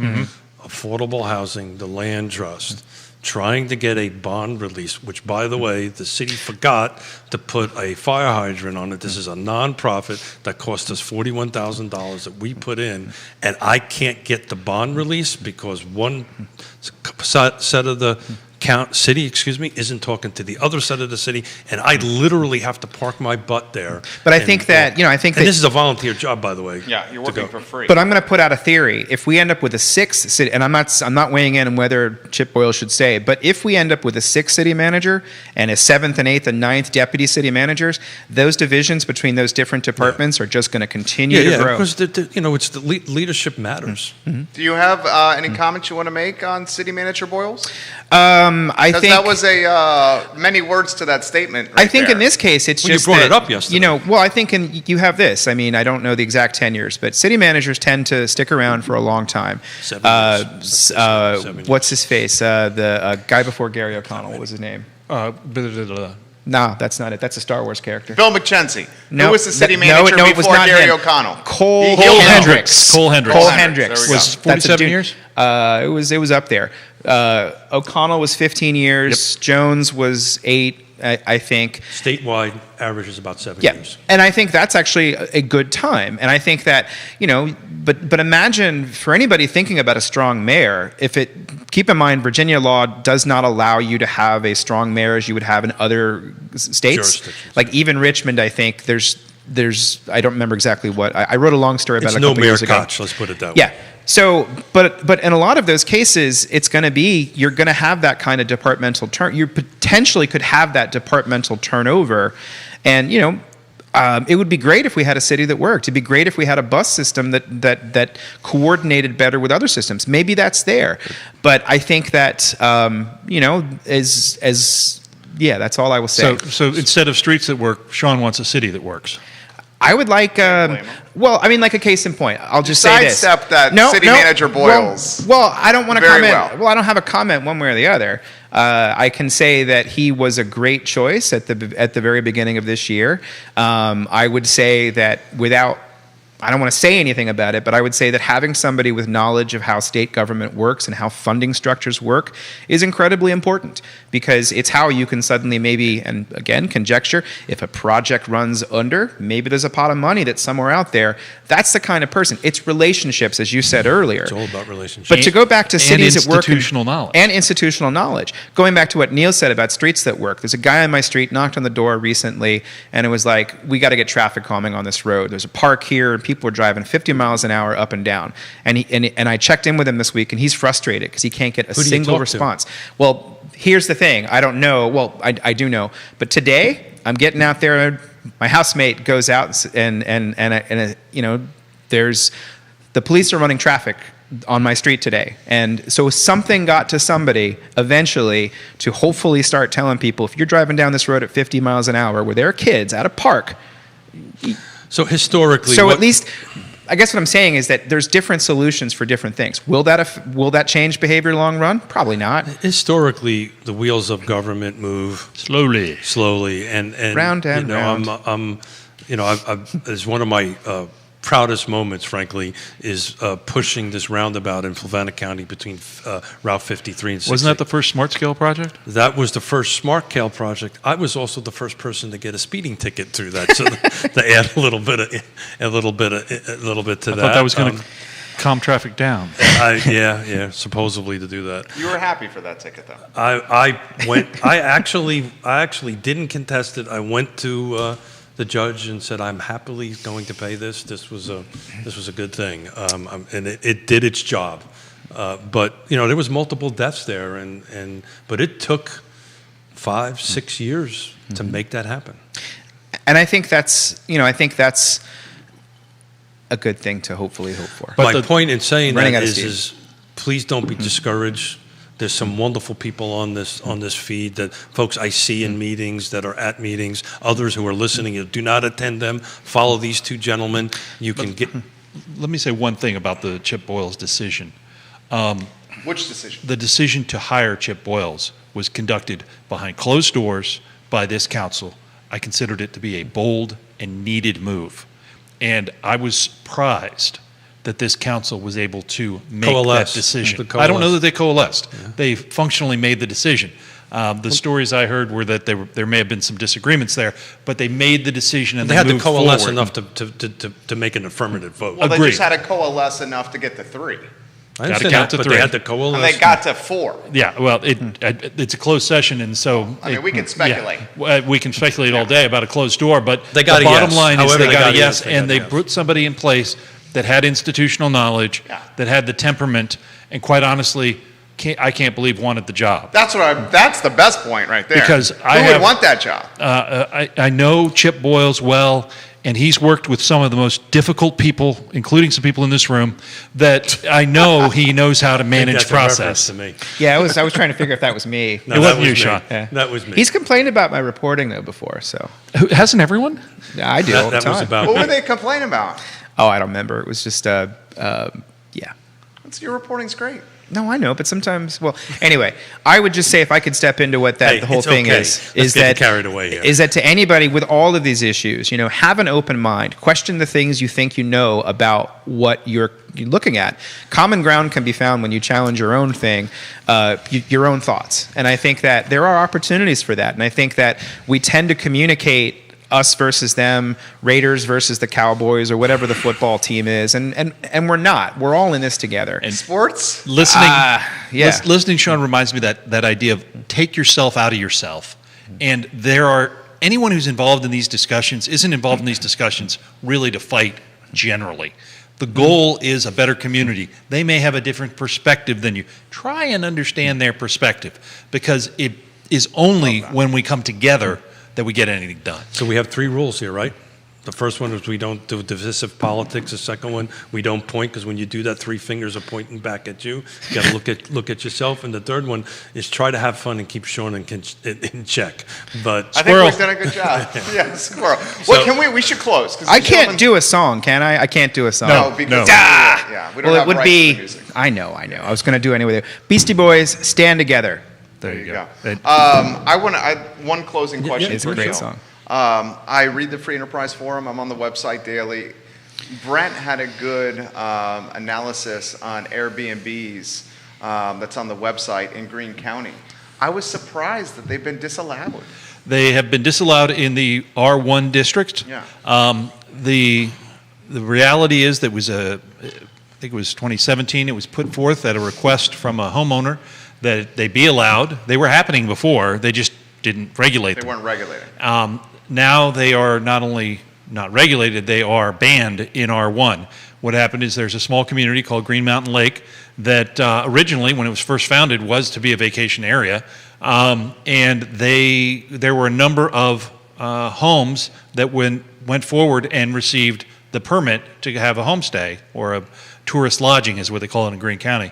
affordable housing, the land trust, trying to get a bond release, which, by the way, the city forgot to put a fire hydrant on it. This is a nonprofit that cost us $41,000 that we put in, and I can't get the bond release because one set of the city, isn't talking to the other side of the city, and I literally have to park my butt there. But I think that, and this is a volunteer job, by the way. Yeah, you're to working go. for free. But I'm going to put out a theory. If we end up with a 6th city, and I'm not weighing in on whether Chip Boyle should stay, but if we end up with a 6th city manager and a 7th and 8th and 9th deputy city managers, those divisions between those different departments are just going to continue to grow. because it's the leadership matters. Do you have any comments you want to make on City Manager Boyles? I Because think that was many words to that statement. Right I think there. in this case, it's Well, you just brought that, it up yesterday. well, I think you have this. I mean, I don't know the exact tenures, but city managers tend to stick around for a long time. 7 years. 7 years. What's his face? The guy before Gary O'Connell. What was his name? No, that's not it. That's a Star Wars character. Bill McChesney, No, who was the city no, manager no, it was before not Gary him. O'Connell? Cole Cole Hendricks. Cole Hendricks. Cole There Hendricks we go. Was That's a 47 dude. years? It was up there. O'Connell was 15 years. Jones was 8, I think. Statewide average is about 7 Yeah, years. and I think that's actually a good time. And I think that, but imagine for anybody thinking about a strong mayor, keep in mind, Virginia law does not allow you to have a strong mayor as you would have in other states. Jurisdictions. Like even Richmond, I think there's I don't remember exactly what, I wrote a long story about It's it a no couple Mayor years ago. Koch, let's put it that way. Yeah. So, but in a lot of those cases, it's going to be, you're going to have that kind of departmental turn. You potentially could have that departmental turnover. And, It would be great if we had a city that worked. It'd be great if we had a bus system that coordinated better with other systems. Maybe that's there, but I think that that's all I will say. So instead of streets that work, Sean wants a city that works. I would like, blame him. like a case in point. I'll just say this. Sidestep that City Manager Boyles. Well, I don't want to Very comment. well. I don't have a comment one way or the other. I can say that he was a great choice at the very beginning of this year. I would say that I don't want to say anything about it, but I would say that having somebody with knowledge of how state government works and how funding structures work is incredibly important, because it's how you can suddenly maybe, and again, conjecture, if a project runs under, maybe there's a pot of money that's somewhere out there. That's the kind of person. It's relationships, as you said earlier. It's all about relationships. But to go back to cities that work institutional knowledge. and institutional knowledge. Going back to what Neil said about streets that work. There's a guy on my street knocked on the door recently, and it was like, we got to get traffic calming on this road. There's a park here, and people are driving 50 miles an hour up and down. And I checked in with him this week, and he's frustrated because he can't get a Who do you single talk to? response. Well, here's the thing. I don't know. Well, I do know. But today, I'm getting out there. My housemate goes out, and there's the police are running traffic on my street today. And so something got to somebody eventually to hopefully start telling people, if you're driving down this road at 50 miles an hour where there are kids at a park. So historically, So at least, I guess what I'm saying is that there's different solutions for different things. Will that change behavior long run? Probably not. historically, the wheels of government move slowly, and Round and round. As one of my proudest moments, frankly, is pushing this roundabout in Fluvanna County between Route 53 and 60. Wasn't that the first smart scale project? That was the first Smart Scale project. I was also the first person to get a speeding ticket through that, so to add a little bit to that. I thought that was going to calm traffic down. Yeah, supposedly to do that. You were happy for that ticket, though. I went. I actually didn't contest it. I went to the judge and said, "I'm happily going to pay this. This was a good thing," and it did its job. But there was multiple deaths there, but it took 5-6 years to make that happen. And I think that's a good thing to hopefully hope for. But My point in saying that Running out of is please don't be discouraged. There's some wonderful people on this feed, that folks I see in meetings, that are at meetings, others who are listening. Do not attend them. Follow these two gentlemen. You can get. Let me say one thing about the Chip Boyles decision. Which decision? The decision to hire Chip Boyles was conducted behind closed doors by this council. I considered it to be a bold and needed move. And I was surprised that this council was able to make Coalesce. that decision. To I don't know coalesce. that they coalesced. Yeah. They functionally made the decision. The stories I heard were that there may have been some disagreements there, but they made the decision and They had to moved coalesce forward. enough to make an affirmative vote. Well, they Agreed. just had to coalesce enough to get to 3. I Gotta understand count that, to but three. they had to coalesce. And they got to 4. Yeah, well, it's a closed session, and so I mean, we can speculate. We can speculate all day about a closed door, but They got the a bottom yes. line is However, they they got got a a yes, yes, they and got a they yes. put somebody in place that had institutional knowledge, Yeah. that had the temperament, and quite honestly, I can't believe wanted the job. That's the best point right there. Because Who I would have- want that job? I know Chip Boyles well, and he's worked with some of the most difficult people, including some people in this room, that I know he knows how to I think manage that's a reference process. to me. Yeah, I was trying to figure if that was me. No, It that wasn't was you, me. Sean. Yeah. That was me. He's complained about my reporting though before, so Hasn't everyone? yeah, I do all the that time. was about What me. were they complaining about? Oh, I don't remember. It was just yeah. Your reporting's great. No, I know, but sometimes. Well, anyway, I would just say if I could step into what Hey, the whole it's thing okay. is Let's get that carried away here. is that to anybody with all of these issues, have an open mind, question the things you think you know about what you're looking at. Common ground can be found when you challenge your own thing, your own thoughts, and I think that there are opportunities for that, and I think that we tend to communicate us versus them, Raiders versus the Cowboys, or whatever the football team is, and we're not. We're all in this together. And Sports? listening, yeah. listening, Sean, reminds me that idea of take yourself out of yourself. And anyone who's involved in these discussions isn't involved in these discussions really to fight generally. The goal is a better community. They may have a different perspective than you. Try and understand their perspective, because it is only when we come together that we get anything done. So we have 3 rules here, right? The first one is we don't do divisive politics. The second one, we don't point, because when you do that, three fingers are pointing back at you. You got to look at yourself. And the third one is try to have fun and keep Sean in check. But I think we've done a good job. Yeah, squirrel. Well, can we should close. 'Cause I can't do a song, can I? I can't do a song. No, because No. yeah, we don't Well, have it would rights to be. music. I know. I was going to do it anyway. Beastie Boys, Stand Together. There you go. One closing question It's for a great Jill. song. I read the Free Enterprise Forum. I'm on the website daily. Brent had a good analysis on Airbnbs that's on the website in Greene County. I was surprised that they've been disallowed. They have been disallowed in the R1 district. Yeah. The reality is that I think it was 2017, it was put forth at a request from a homeowner that they be allowed. They were happening before, they just didn't regulate They them. weren't regulated. Now they are not only not regulated, they are banned in R1. What happened is there's a small community called Green Mountain Lake that originally, when it was first founded, was to be a vacation area. And there were a number of homes that went forward and received the permit to have a homestay, or a tourist lodging is what they call it in Greene County.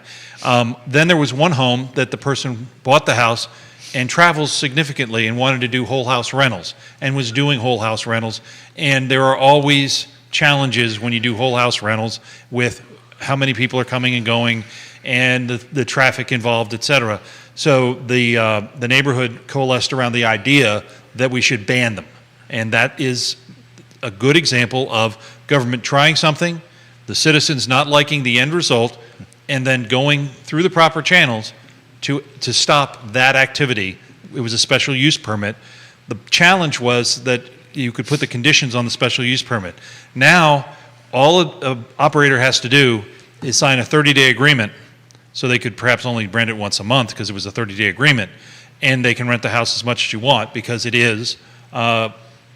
Then there was one home that the person bought the house and travels significantly and wanted to do whole house rentals, and was doing whole house rentals. And there are always challenges when you do whole house rentals with how many people are coming and going, and the traffic involved, et cetera. So the neighborhood coalesced around the idea that we should ban them. And that is a good example of government trying something, the citizens not liking the end result, and then going through the proper channels to stop that activity. It was a special use permit. The challenge was that you could put the conditions on the special use permit. Now, all an operator has to do is sign a 30-day agreement, so they could perhaps only rent it once a month because it was a 30-day agreement, and they can rent the house as much as you want, because it is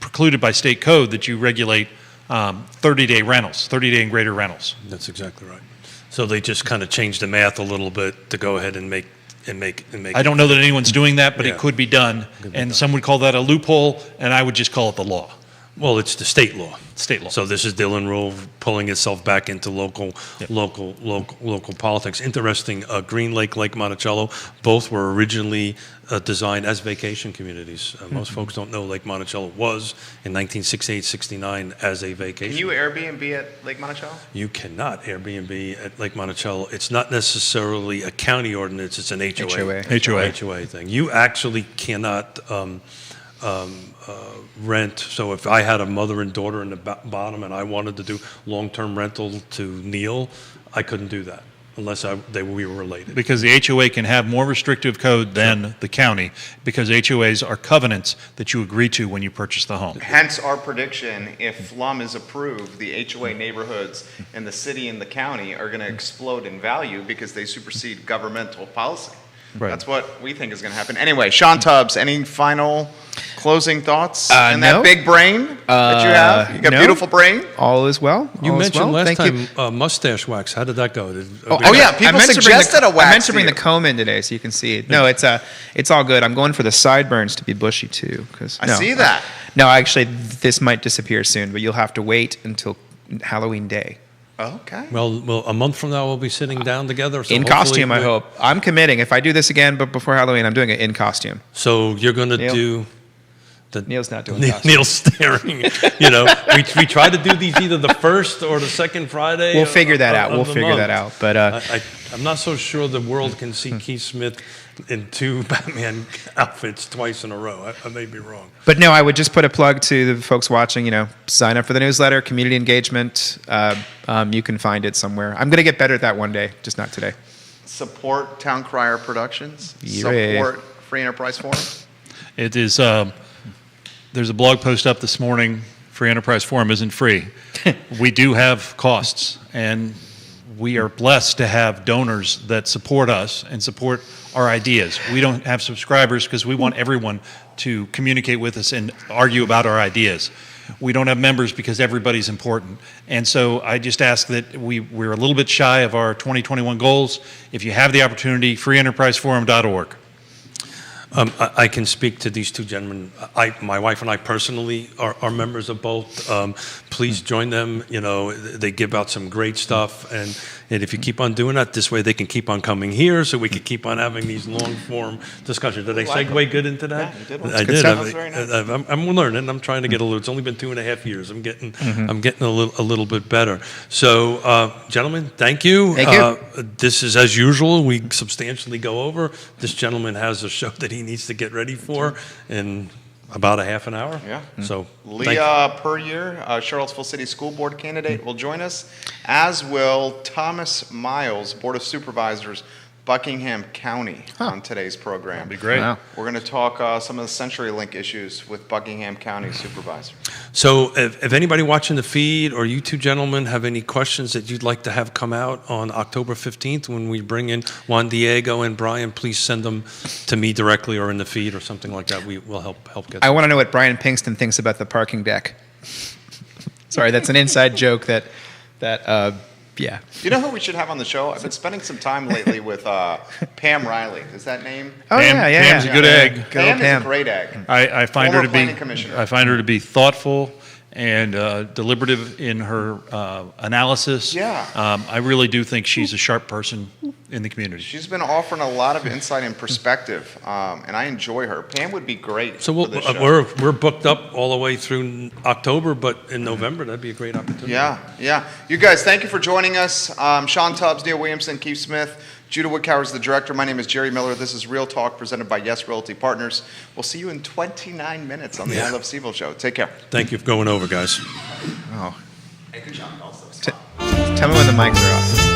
precluded by state code that you regulate 30-day rentals, 30-day and greater rentals. that's exactly right. So they just kind of changed the math a little bit to go ahead and make. I don't know that anyone's doing that, but Yeah. it could be done, and some would call that a loophole, and I would just call it the law, Well, it's the state law. state law. So this is Dillon Rule pulling itself back into local politics. Interesting. Green Lake, Lake Monticello, both were originally designed as vacation communities. Most folks don't know Lake Monticello was in 1968-69 as a vacation. Can you Airbnb at Lake Monticello? You cannot Airbnb at Lake Monticello. It's not necessarily a county ordinance. It's an HOA. HOA thing. You actually cannot rent. So if I had a mother and daughter in the bottom and I wanted to do long-term rental to Neil, I couldn't do that unless we were related. Because the HOA can have more restrictive code than the county, because HOAs are covenants that you agree to when you purchase the home. Hence our prediction, if FLUM is approved, the HOA neighborhoods in the city and the county are going to explode in value because they supersede governmental policy. Right. That's what we think is going to happen. Anyway, Sean Tubbs, any final closing thoughts? And no. that big brain that you have? You got no. a beautiful brain? All is well. You All is mentioned well. last Thank you. time mustache wax. How did that go? Oh, yeah, people suggested a wax I meant to bring to the you. comb in today so you can see it. No, it's all good. I'm going for the sideburns to be bushy too. I see that. No, actually, this might disappear soon, but you'll have to wait until Halloween Day. Okay. Well, a month from now we'll be sitting down together. So In hopefully costume, I hope. I'm committing. If I do this again, but before Halloween, I'm doing it in costume. So you're going to Neil? do. Neil's not doing costume. Neil's staring. We try to do these either the first or the second Friday. We'll figure that out. of We'll the figure month. that out. But I'm not so sure the world can see Keith Smith in two Batman outfits twice in a row. I may be wrong. But no, I would just put a plug to the folks watching, sign up for the newsletter, community engagement. You can find it somewhere. I'm going to get better at that one day, just not today. Support Town Crier Productions. Yeah. Support Free Enterprise Forum. It is, there's a blog post up this morning. Free Enterprise Forum isn't free. We do have costs, and we are blessed to have donors that support us and support our ideas. We don't have subscribers because we want everyone to communicate with us and argue about our ideas. We don't have members because everybody's important. And so I just ask that we're a little bit shy of our 2021 goals. If you have the opportunity, freeenterpriseforum.org. I can speak to these two gentlemen. My wife and I personally are members of both. Please join them. You know, they give out some great stuff, and if you keep on doing that, this way they can keep on coming here, so we can keep on having these long form discussions. Did I segue good into that? Yeah, you did well. I That's did. good stuff. That's very nice. I'm learning. I'm trying to get a little. It's only been 2.5 years. I'm getting a little bit better. So, gentlemen, thank you. Thank you. This is as usual. We substantially go over. This gentleman has a show that he needs to get ready for in about a half an hour. Yeah. So thank you. Leah Puryear, Charlottesville City School Board candidate, will join us, as will Thomas Miles, Board of Supervisors, Buckingham County, on today's program. That'd be great. Wow. We're going to talk some of the CenturyLink issues with Buckingham County supervisors. So if anybody watching the feed or you two gentlemen have any questions that you'd like to have come out on October 15th when we bring in Juan Diego and Brian, please send them to me directly or in the feed or something like that. We will help get I want to know what Brian Pinkston thinks about the parking deck. Sorry, that's an inside joke that yeah. You know who we should have on the show? I've been spending some time lately with Pam Riley. Is that name? Oh, Pam- yeah, yeah. Pam's yeah. a good egg. Good old Pam is Pam. a great egg. I find her Former to planning be commissioner. I find her to be thoughtful and deliberative in her analysis. Yeah. I really do think she's a sharp person in the community. She's been offering a lot of insight and perspective, and I enjoy her. Pam would be great So for this show. we're booked up all the way through October, but in November that'd be a great opportunity. Yeah. You guys, thank you for joining us. Sean Tubbs, Neil Williamson, Keith Smith, Judah Woodcower is the director. My name is Jerry Miller. This is Real Talk presented by Yes Realty Partners. We'll see you in 29 minutes on the I Love Seville show. Take care. Thank you for going over, guys. Oh. Hey, good job. Tell me when the mics are off.